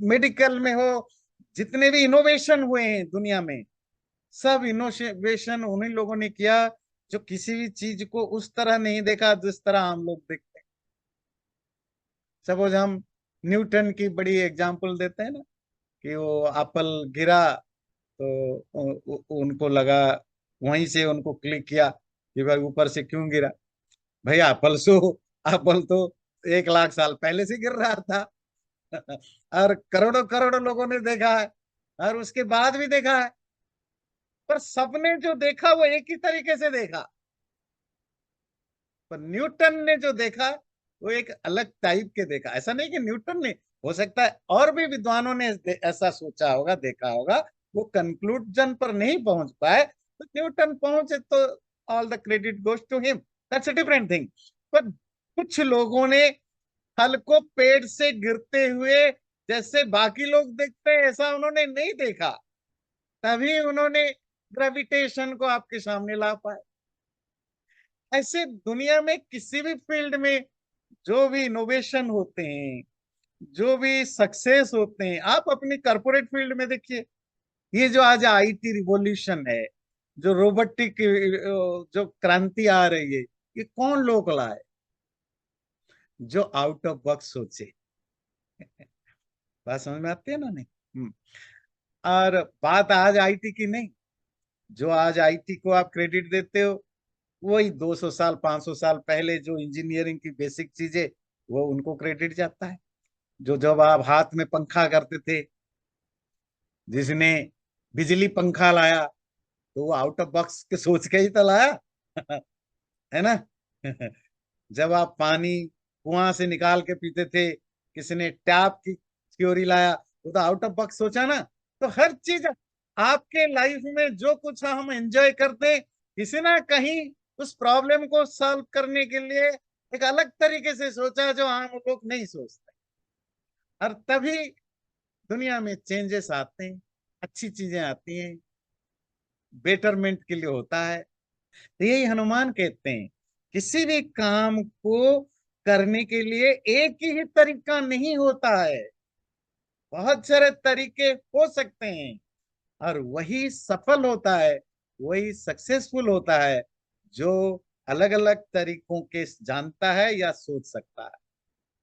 मेडिकल में हो, जितने भी इनोवेशन हुए हैं दुनिया में, सब इनोवेशन उन्हीं लोगों ने किया जो किसी भी चीज को उस तरह नहीं देखा जिस तरह हम लोग देखते हैं। सपोज हम न्यूटन की बड़ी एग्जांपल देते हैं ना, कि वो एप्पल गिरा तो उनको लगा, वहीं से उनको क्लिक किया कि भाई ऊपर से क्यों गिरा। भाई एप्पल तो 1 लाख साल पहले से गिर रहा था। और करोड़ों करोड़ों लोगों ने देखा है, और उसके बाद भी देखा है। पर सबने जो देखा वो एक ही तरीके से देखा। पर न्यूटन ने जो देखा वो एक अलग टाइप के देखा। ऐसा नहीं कि न्यूटन ने, हो सकता है और भी विद्वानों ने ऐसा सोचा होगा, देखा होगा, वो कंक्लूजन पर नहीं पहुंच पाए, तो न्यूटन पहुंचे तो all the credit goes to him, that's a different thing. पर कुछ लोगों ने फल को पेड़ से गिरते हुए जैसे बाकी लोग देखते हैं, ऐसा उन्होंने नहीं देखा, तभी उन्होंने ग्रेविटेशन को आपके सामने ला पाए। ऐसे दुनिया में किसी भी फील्ड में जो भी इनोवेशन होते हैं, जो भी सक्सेस होते हैं, आप अपनी कॉर्पोरेट फील्ड में देखिए। ये जो आज आईटी रिवॉल्यूशन है, जो रोबोटिक जो क्रांति आ रही है, ये कौन लोग लाए? जो आउट ऑफ बॉक्स सोचे। बात समझ में आती है ना? नहीं। और बात आज आईटी की नहीं। जो आज आईटी को आप क्रेडिट देते हो, वही 200 साल 500 साल पहले जो इंजीनियरिंग की बेसिक चीजें, वो उनको क्रेडिट जाता है। जो जब आप हाथ में पंखा करते थे, जिसने बिजली पंखा लाया, तो वो आउट ऑफ बॉक्स के सोच के ही तो लाया। है ना? जब आप पानी कुआं से निकाल के पीते थे, किसी ने टैप की थ्योरी लाया, वो तो आउट ऑफ बॉक्स सोचा ना। तो हर चीज आपके लाइफ में जो कुछ हम एंजॉय करते हैं, किसी ना कहीं उस प्रॉब्लम को सॉल्व करने के लिए एक अलग तरीके से सोचा, जो आम लोग नहीं सोचते। और तभी दुनिया में चेंजेस आते हैं, अच्छी चीजें आती हैं, बेटरमेंट के लिए होता है। तो यही हनुमान कहते हैं, किसी भी काम को करने के लिए एक ही तरीका नहीं होता है, बहुत सारे तरीके हो सकते हैं। और वही सफल होता है, वही सक्सेसफुल होता है, जो अलग अलग तरीकों के जानता है या सोच सकता है।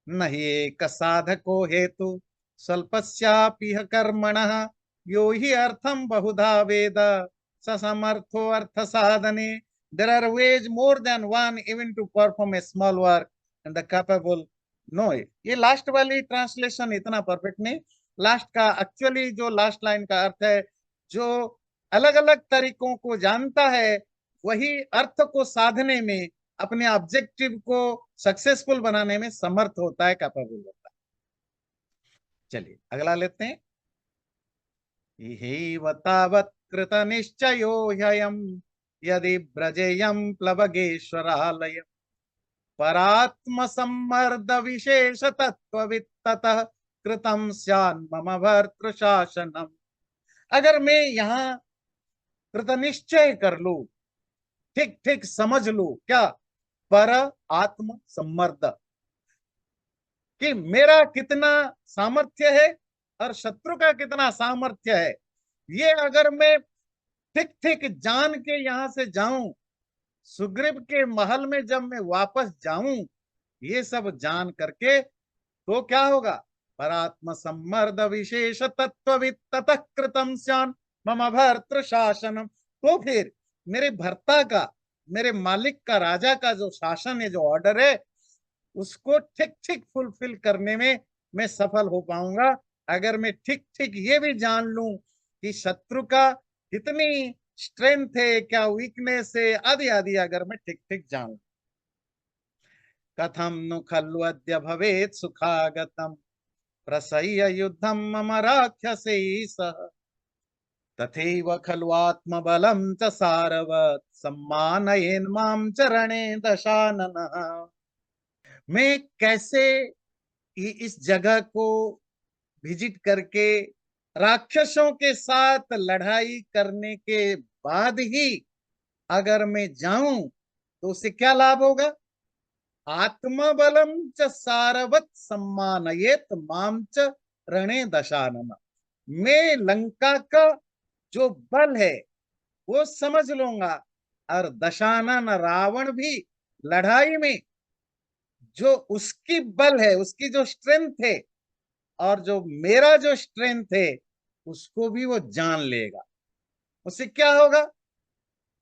नहीं एक साधको हेतु स्वल्पस्यापिह कर्मणः यो हि अर्थम बहुधा वेद स समर्थो अर्थ साधने there are ways more than one even to perform a small work and the capable know. ये लास्ट वाली ट्रांसलेशन इतना परफेक्ट नहीं, लास्ट का एक्चुअली जो लास्ट लाइन का अर्थ है, जो अलग अलग तरीकों को जानता है वही अर्थ को साधने में, अपने ऑब्जेक्टिव को सक्सेसफुल बनाने में समर्थ होता है, कैपेबल होता है। चलिए अगला लेते हैं। इहैव तावत् कृत निश्चयो ह्ययम् यदि व्रजेयं प्लवगेश्वरालय परात्म सम्मर्द विशेष तत्ववित् ततः कृतं स्यान् मम भर्तृ शासनम। अगर मैं यहाँ कृत निश्चय कर लू, ठीक ठीक समझ लू क्या, पर आत्म सम्मर्द, कि मेरा कितना सामर्थ्य है और शत्रु का कितना सामर्थ्य है, ये अगर मैं ठीक ठीक जान के यहां से जाऊं, सुग्रीव के महल में जब मैं वापस जाऊं, ये सब जान करके, तो क्या होगा, परात्म सम्मर्द विशेष तत्ववित् ततः कृतं स्यान् मम भर्तृ शासनम। तो फिर मेरे भर्ता का, मेरे मालिक का, राजा का जो शासन है, जो ऑर्डर है, उसको ठीक ठीक फुलफिल करने में मैं सफल हो पाऊंगा, अगर मैं ठीक ठीक ये भी जान लूं कि शत्रु का कितनी स्ट्रेंथ है, क्या वीकनेस है, आदि आदि, अगर मैं ठीक ठीक जान लूं। कथम नु खल्व अद्य भवेत् सुखागतम प्रसह्य युद्धम मम राक्षसै सह तथैव खलु आत्मबलं च सारवत् सम्मानयेन् मां चरणे दशाननः। मैं कैसे इस जगह को विजिट करके राक्षसों के साथ लड़ाई करने के बाद ही अगर मैं जाऊं, तो उससे क्या लाभ होगा, आत्मबलम च सारवत सम्मानयेत माम च रणे दशानन। मैं लंका का जो बल है वो समझ लूंगा, और दशानन रावण भी लड़ाई में जो उसकी बल है, उसकी जो स्ट्रेंथ है, और जो मेरा जो स्ट्रेंथ है, उसको भी वो जान लेगा। उससे क्या होगा,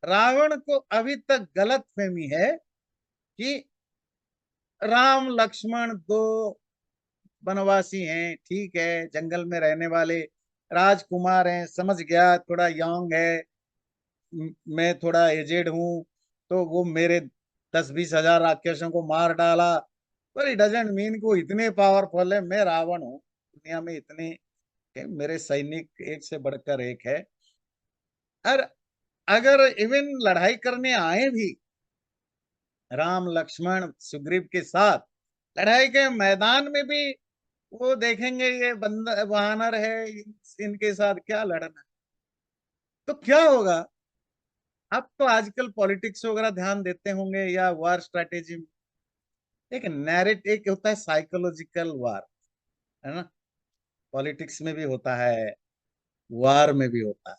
रावण को अभी तक गलत फहमी है कि राम लक्ष्मण दो वनवासी हैं, ठीक है, जंगल में रहने वाले राजकुमार हैं, समझ गया, थोड़ा यंग है, मैं थोड़ा एजेड हूं, तो वो मेरे 10-20 हजार राक्षसों को मार डाला, पर इट डजेंट मीन को इतने पावरफुल है, मैं रावण हूँ, दुनिया में इतने मेरे सैनिक एक से बढ़कर एक है। और अगर इवन लड़ाई करने आए भी राम लक्ष्मण सुग्रीव के साथ, लड़ाई के मैदान में भी वो देखेंगे ये बंदा वानर है, इनके साथ क्या लड़ना, तो क्या होगा। आप तो आजकल पॉलिटिक्स वगैरह ध्यान देते होंगे, या वार स्ट्रेटेजी में एक नैरेट, एक होता है साइकोलॉजिकल वार, है ना, पॉलिटिक्स में भी होता है, वार में भी होता है,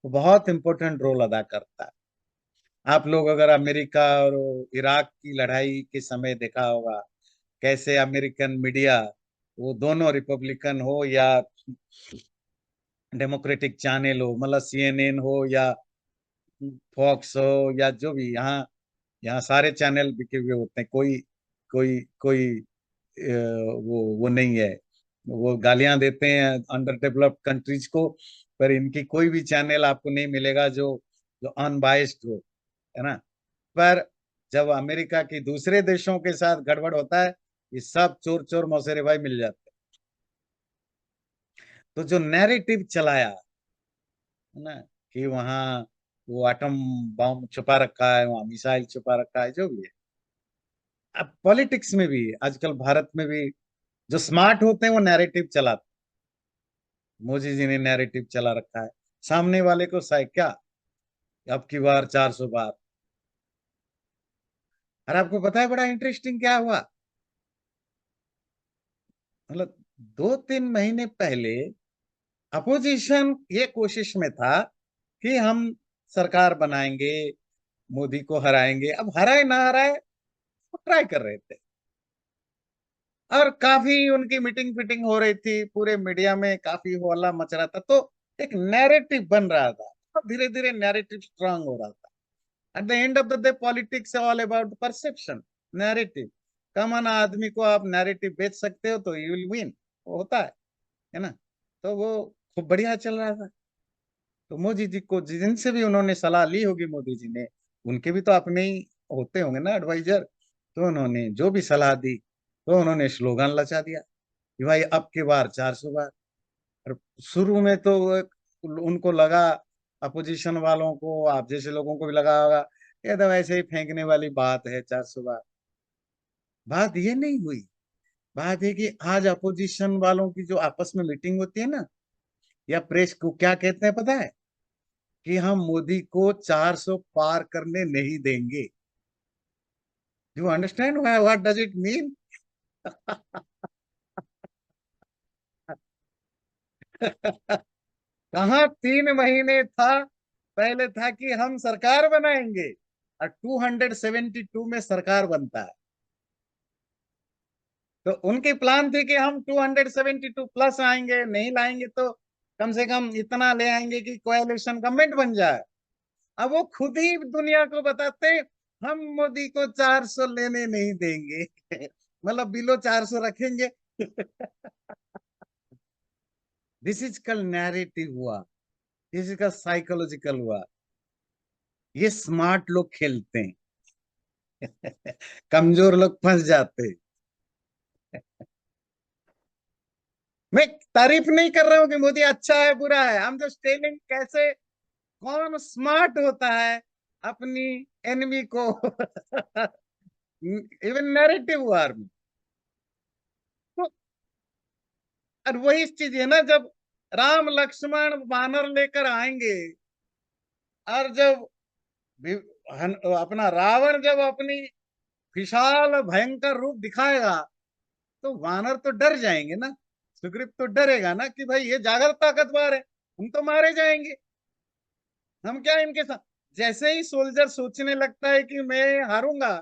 वो बहुत इंपॉर्टेंट रोल अदा करता है। आप लोग अगर अमेरिका और इराक की लड़ाई के समय देखा होगा, कैसे अमेरिकन मीडिया, वो दोनों रिपब्लिकन हो या डेमोक्रेटिक चैनल हो, मतलब CNN हो या फॉक्स हो, या जो भी, यहाँ यहाँ सारे चैनल बिके हुए होते हैं, कोई कोई कोई वो नहीं है, वो गालियां देते हैं अंडर डेवलप्ड कंट्रीज को, पर इनकी कोई भी चैनल आपको नहीं मिलेगा जो जो अनबाइस्ड हो, है ना। पर जब अमेरिका की दूसरे देशों के साथ गड़बड़ होता है, ये सब चोर चोर मौसेरे भाई मिल जाते हैं। तो जो नैरेटिव चलाया, है ना, कि वहाँ वो एटम बम छुपा रखा है, वहाँ मिसाइल छुपा रखा है, जो भी है। अब पॉलिटिक्स में भी आजकल भारत में भी जो स्मार्ट होते हैं वो नैरेटिव चलाते हैं। मोदी जी ने नैरेटिव चला रखा है, सामने वाले को सही क्या, अब की बार 400 बार। और आपको पता है बड़ा इंटरेस्टिंग क्या हुआ, मतलब 2-3 महीने पहले अपोजिशन ये कोशिश में था कि हम सरकार बनाएंगे, मोदी को हराएंगे, अब हराए ना हराए वो ट्राई कर रहे थे। और काफी उनकी मीटिंग फिटिंग हो रही थी, पूरे मीडिया में काफी हल्ला मच रहा था, तो एक नैरेटिव बन रहा था और धीरे धीरे नैरेटिव स्ट्रांग हो रहा था। At the end of the day politics all about perception, narrative. Common आदमी को आप नैरेटिव बेच सकते हो तो यू विल विन, वो होता है ना। तो वो खूब बढ़िया चल रहा था। तो मोदी जी को जिनसे भी उन्होंने सलाह ली होगी मोदी जी ने, उनके भी तो अपने ही होते होंगे ना एडवाइजर, तो उन्होंने जो भी सलाह दी तो उन्होंने स्लोगन लचा दिया कि भाई अब की बार 400 बार। और शुरू में तो उनको लगा, अपोजिशन वालों को, आप जैसे लोगों को भी लगा होगा ये तो वैसे ही फेंकने वाली बात है 400 बार। बात ये नहीं हुई। बात है कि आज अपोजिशन वालों की जो आपस में मीटिंग होती है ना, या प्रेस को क्या कहते हैं पता है, कि हम मोदी को 400 पार करने नहीं देंगे। You understand what does it mean? कहाँ 3 महीने था, पहले था कि हम सरकार बनाएंगे, और 272 में सरकार बनता है। तो उनकी प्लान थी कि हम 272 प्लस आएंगे, नहीं लाएंगे तो कम से कम इतना ले आएंगे कि कोएलिशन गवर्नमेंट बन जाए। अब वो खुद ही दुनिया को बताते, हम मोदी को 400 लेने नहीं देंगे। मतलब बिलो 400 रखेंगे। दिस इज कल नैरेटिव हुआ, दिस इज का साइकोलॉजिकल हुआ। ये स्मार्ट लोग खेलते हैं। कमजोर लोग फंस जाते हैं। मैं तारीफ नहीं कर रहा हूं कि मोदी अच्छा है बुरा है, हम जस्ट टेलिंग कैसे कौन स्मार्ट होता है अपनी एनिमी को। इवन नैरेटिव वार में। तो और वही चीज है ना, जब राम लक्ष्मण वानर लेकर आएंगे, और जब अपना रावण जब अपनी विशाल भयंकर रूप दिखाएगा, तो वानर तो डर जाएंगे ना। सुग्रीव तो डरेगा ना कि भाई ये जागर ताकतवर है, हम तो मारे जाएंगे, हम क्या इनके साथ। जैसे ही सोल्जर सोचने लगता है कि मैं हारूंगा,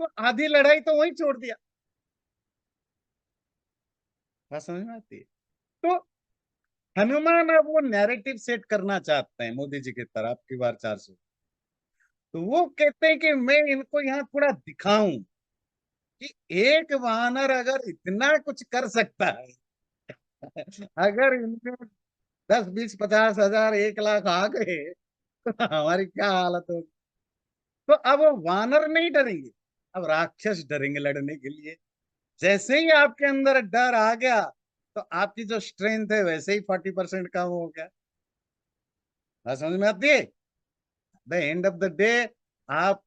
तो आधी लड़ाई तो वहीं छोड़ दिया। बात समझ में आती है? तो हनुमान अब वो नैरेटिव सेट करना चाहते हैं मोदी जी की तरफ की बार 400। तो वो कहते हैं कि मैं इनको यहाँ थोड़ा दिखाऊं कि एक वानर अगर इतना कुछ कर सकता है, अगर इनमें 10 20 50 हजार 1 लाख आ गए, तो हमारी क्या हालत होगी। तो अब वो वानर नहीं डरेंगे, अब राक्षस डरेंगे लड़ने के लिए। जैसे ही आपके अंदर डर आ गया, तो आपकी जो स्ट्रेंथ है वैसे ही 40% कम हो गया। बात समझ में आती है? The end of the day, आप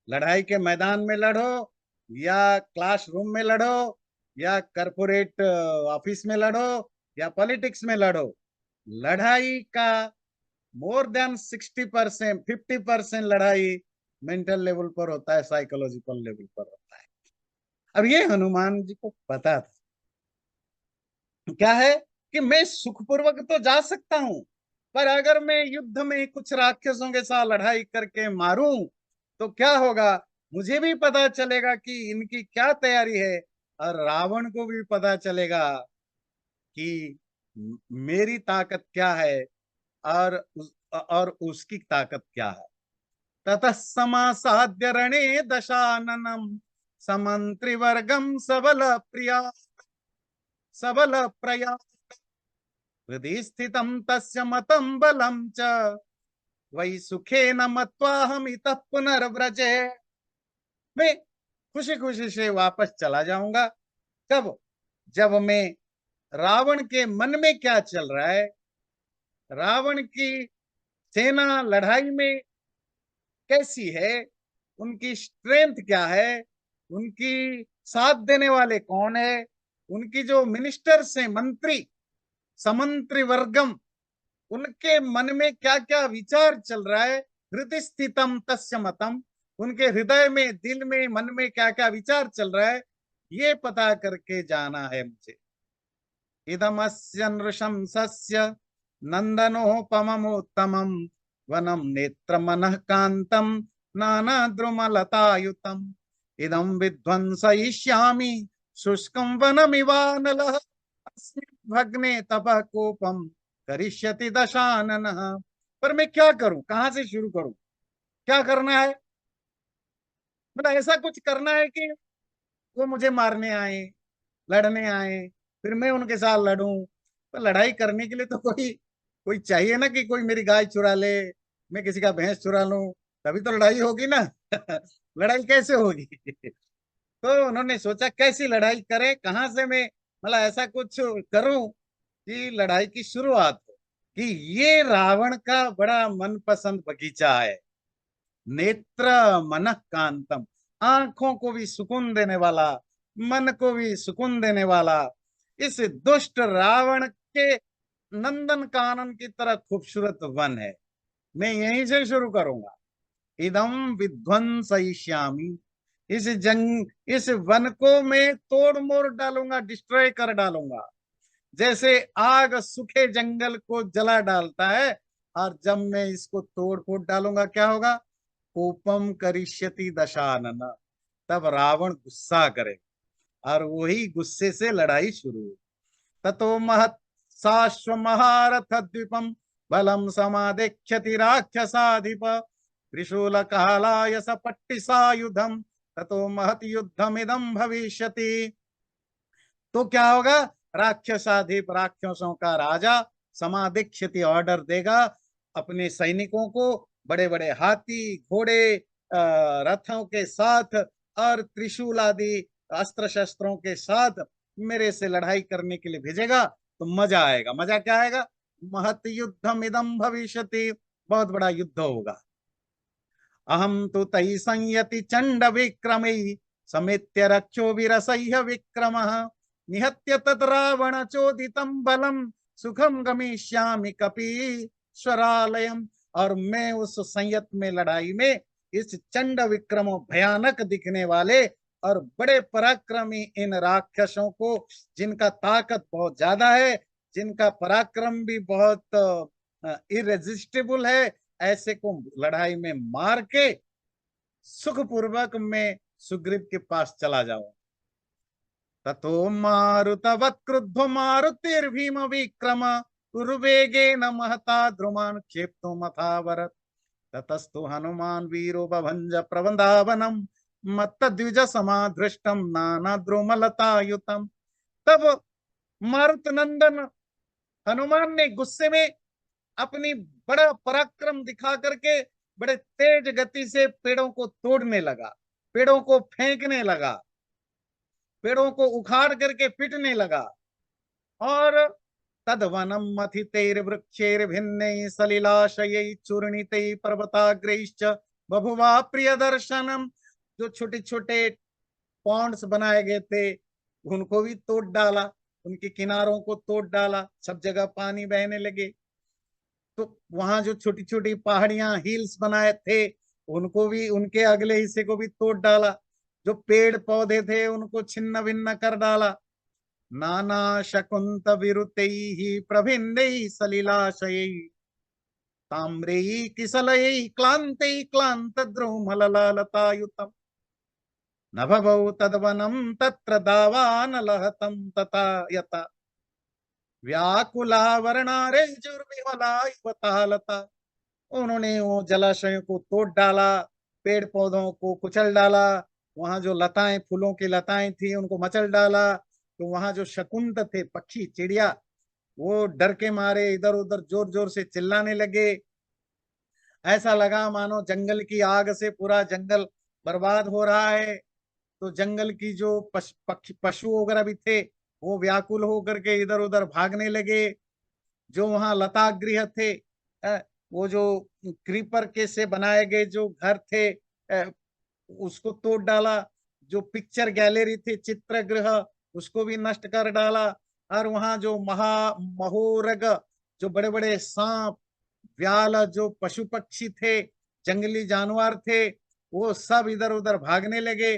लड़ाई के मैदान में लड़ो, या क्लासरूम में लड़ो, या कॉरपोरेट ऑफिस में लड़ो, या पॉलिटिक्स में लड़ो, लड़ाई का मोर देन 60% 50% लड़ाई मेंटल लेवल पर होता है, साइकोलॉजिकल लेवल पर होता है। अब ये हनुमान जी को पता था क्या है, कि मैं सुखपूर्वक तो जा सकता हूं, पर अगर मैं युद्ध में कुछ राक्षसों के साथ लड़ाई करके मारूं, तो क्या होगा, मुझे भी पता चलेगा कि इनकी क्या तैयारी है, और रावण को भी पता चलेगा कि मेरी ताकत क्या है, और उसकी ताकत क्या है। ततः समासाद्य रणे दशाननम समंत्रिवर्गम सबल प्रया हृदि स्थितं तस्य मतं बलं च वै सुखेन मत्वाहम इतः पुनर्व्रजे। मैं खुशी खुशी से वापस चला जाऊंगा। कब? जब मैं रावण के मन में क्या चल रहा है, रावण की सेना लड़ाई में कैसी है, उनकी स्ट्रेंथ क्या है, उनकी साथ देने वाले कौन है, उनकी जो मिनिस्टर्स हैं, मंत्री, समंत्री वर्गम, उनके मन में क्या क्या विचार चल रहा है। हृदय स्थितम तस्य मतम, उनके हृदय में, दिल में, मन में क्या क्या विचार चल रहा है, ये पता करके जाना है मुझे। इदमस्य नृशंसस्य नंदनोपमोत्तमं वनम नेत्र मनः कांतम नाना द्रुमलतायुतम इदम विध्वंसयिष्यामि शुष्कं वनमिवानलः अस्मिन् भग्ने तपः कोपम करिष्यति दशाननः। पर मैं क्या करूं, कहां से शुरू करूं, क्या करना है? मतलब ऐसा कुछ करना है कि वो मुझे मारने आए, लड़ने आए, फिर मैं उनके साथ लड़ूं। तो लड़ाई करने के लिए तो कोई कोई चाहिए ना, कि कोई मेरी गाय चुरा ले, मैं किसी का भैंस चुरा लूं, तभी तो लड़ाई होगी ना। लड़ाई कैसे होगी? तो उन्होंने सोचा कैसी लड़ाई करें, कहां से मैं मतलब ऐसा कुछ करूं कि लड़ाई की शुरुआत हो। कि ये रावण का बड़ा मनपसंद बगीचा है, नेत्र मन कांतम, आंखों को भी सुकून देने वाला, मन को भी सुकून देने वाला, इस दुष्ट रावण के नंदन कानन की तरह खूबसूरत वन है। मैं यहीं से शुरू करूंगा। इदम विध्वंसयिष्यामि, इस वन को मैं तोड़ मोड़ डालूंगा, डिस्ट्रॉय कर डालूंगा। जैसे आग सूखे जंगल को जला डालता है, और जब मैं इसको तोड़ फोड़ डालूंगा क्या होगा? कोपम करिष्यति दशानन, तब रावण गुस्सा करे, और वही गुस्से से लड़ाई शुरू हुई। ततो महत साश्व महारथ द्वीपम बलम समादेक्षति राक्षसाधिप त्रिशूल कालाय सपट्टि सायुधम ततो महत युद्धम इदम भविष्यति। तो क्या होगा? राक्षसाधिप, राक्षसों का राजा, समादिक्षति ऑर्डर देगा अपने सैनिकों को, बड़े बड़े हाथी घोड़े रथों के साथ और त्रिशूल आदि अस्त्र शस्त्रों के साथ मेरे से लड़ाई करने के लिए भेजेगा। तो मजा आएगा। मजा क्या आएगा? महत युद्धम इदम भविष्यति, बहुत बड़ा युद्ध होगा। अहम तो तई संयति चंड विक्रमई समेत्य रक्षो विरसह्य विक्रम निहत्य तद रावण चोदितम बलम सुखम गमिष्यामि कपीश्वरालयम। और मैं उस संयत में लड़ाई में इस चंड विक्रम भयानक दिखने वाले और बड़े पराक्रमी इन राक्षसों को, जिनका ताकत बहुत ज्यादा है, जिनका पराक्रम भी बहुत इरेजिस्टिबल है, ऐसे को लड़ाई में मार के सुखपूर्वक मैं सुग्रीव के पास चला जाऊं। ततो मारुतवत् क्रुद्धो मारुतिर्भीम विक्रम उर्वेगेन महता द्रुमान् क्षेप्तुमथावरत्। ततस्तु हनुमान वीरो बभंज प्रबंधावनम मत्त द्विज समाधृष्टम नाना द्रुमलतायुतम। तब मारुत नंदन हनुमान ने गुस्से में अपनी बड़ा पराक्रम दिखा करके बड़े तेज गति से पेड़ों को तोड़ने लगा, पेड़ों को फेंकने लगा, पेड़ों को उखाड़ करके पीटने लगा। और तदवनम मथितैर्वृक्षैर्भिन्नैः सलिलाशयैः चूर्णितैः पर्वताग्रैश्च बभुवा प्रिय दर्शनम। जो छोटे छोटे पॉन्ड्स बनाए गए थे उनको भी तोड़ डाला, उनके किनारों को तोड़ डाला, सब जगह पानी बहने लगे। तो वहां जो छोटी छोटी पहाड़ियां हिल्स बनाए थे उनको भी, उनके अगले हिस्से को भी तोड़ डाला। जो पेड़ पौधे थे उनको छिन्न भिन्न कर डाला। नाना शकुंत विरुतैः प्रभिन्नैः सलिलाशयैः ताम्रैः किसलयैः क्लान्तैः क्लान्तद्रुमललालतायुतम्। नभवौ तद्वनं तत्र दावानलहतं तथा यथा व्याकुला वर्णारेजुर्विमला युवतालता। उन्होंने वो जलाशयों को तोड़ डाला, पेड़ पौधों को कुचल डाला, वहां जो लताएं, फूलों की लताएं थी उनको मचल डाला। तो वहां जो शकुंत थे, पक्षी चिड़िया, वो डर के मारे इधर उधर जोर जोर से चिल्लाने लगे। ऐसा लगा मानो जंगल की आग से पूरा जंगल बर्बाद हो रहा है। तो जंगल की जो पशु वगैरह भी थे वो व्याकुल होकर के इधर उधर भागने लगे। जो वहां लता गृह थे, वो जो क्रीपर के से बनाए गए जो घर थे, उसको तोड़ डाला। जो पिक्चर गैलरी थी, चित्रगृह, उसको भी नष्ट कर डाला। और वहां जो महोरग, जो बड़े बड़े सांप व्याल, जो पशु पक्षी थे, जंगली जानवर थे, वो सब इधर उधर भागने लगे।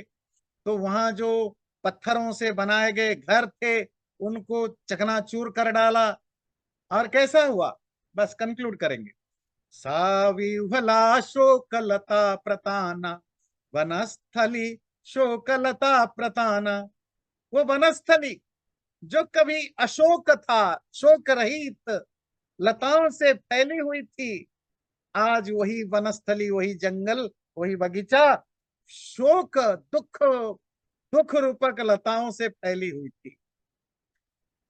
तो वहां जो पत्थरों से बनाए गए घर थे उनको चकनाचूर कर डाला। और कैसा हुआ, बस कंक्लूड करेंगे। साविह्वला शोकलता प्रताना वनस्थली शोकलता प्रताना वो वनस्थली जो कभी अशोक था, शोक रहित लताओं से फैली हुई थी, आज वही वनस्थली, वही जंगल, वही बगीचा शोक, दुख, दुख रूपक लताओं से फैली हुई थी।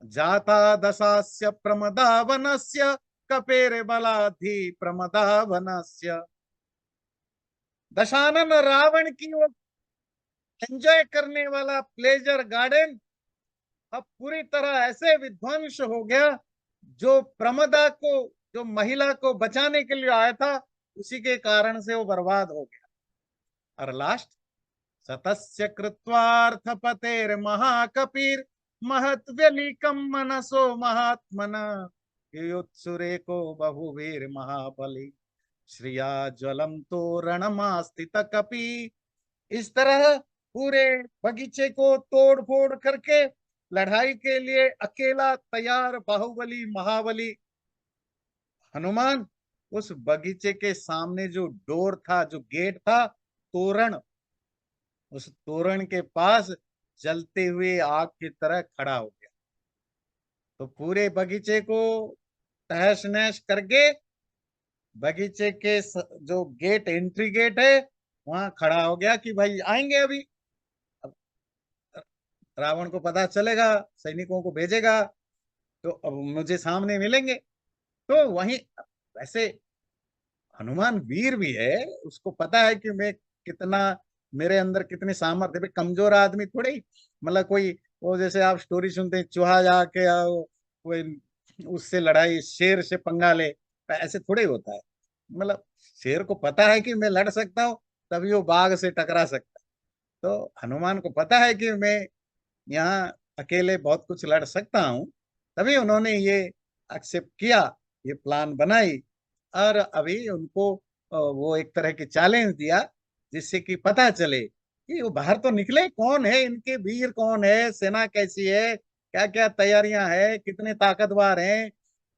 जाता दशास्य प्रमदा वनस्य, कपेर बलाधि प्रमदा वनस्य। दशानन रावण की वो एंजॉय करने वाला प्लेजर गार्डन अब पूरी तरह ऐसे विध्वंस हो गया, जो प्रमदा को, जो महिला को बचाने के लिए आया था, उसी के कारण से वो बर्बाद हो गया। और लास्ट, सतस्य कृत्वार्थ पतेर महाकपीर महत व्यलीकम मनसो महात्मन युत्सुरेको बहुवीर महाबली श्रिया ज्वलम तोरणमास्थित कपि। इस तरह पूरे बगीचे को तोड़ फोड़ करके लड़ाई के लिए अकेला तैयार बाहुबली महाबली हनुमान उस बगीचे के सामने जो डोर था, जो गेट था, तोरण, उस तोरण के पास जलते हुए आग की तरह खड़ा हो गया। तो पूरे बगीचे को तहस नहस करके बगीचे के जो गेट, एंट्री गेट है, वहां खड़ा हो गया कि भाई आएंगे अभी। अब रावण को पता चलेगा, सैनिकों को भेजेगा, तो अब मुझे सामने मिलेंगे। तो वहीं, वैसे हनुमान वीर भी है, उसको पता है कि मैं कितना, मेरे अंदर कितनी सामर्थ्य है। कमजोर आदमी थोड़े ही, मतलब कोई वो जैसे आप स्टोरी सुनते हैं, चूहा जाके कोई उससे लड़ाई, शेर से पंगा ले, ऐसे थोड़े ही होता है। मतलब शेर को पता है कि मैं लड़ सकता हूँ, तभी वो बाघ से टकरा सकता है। तो हनुमान को पता है कि मैं यहाँ अकेले बहुत कुछ लड़ सकता हूँ, तभी उन्होंने ये एक्सेप्ट किया, ये प्लान बनाई। और अभी उनको वो एक तरह की चैलेंज दिया, जिससे कि पता चले कि वो बाहर तो निकले, कौन है इनके वीर, कौन है, सेना कैसी है, क्या क्या तैयारियां है, कितने ताकतवर हैं,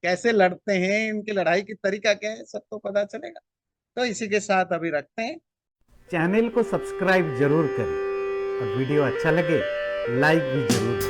कैसे लड़ते हैं, इनकी लड़ाई की तरीका क्या है, सब तो पता चलेगा। तो इसी के साथ अभी रखते हैं। चैनल को सब्सक्राइब जरूर करें और वीडियो अच्छा लगे लाइक भी जरूर करें।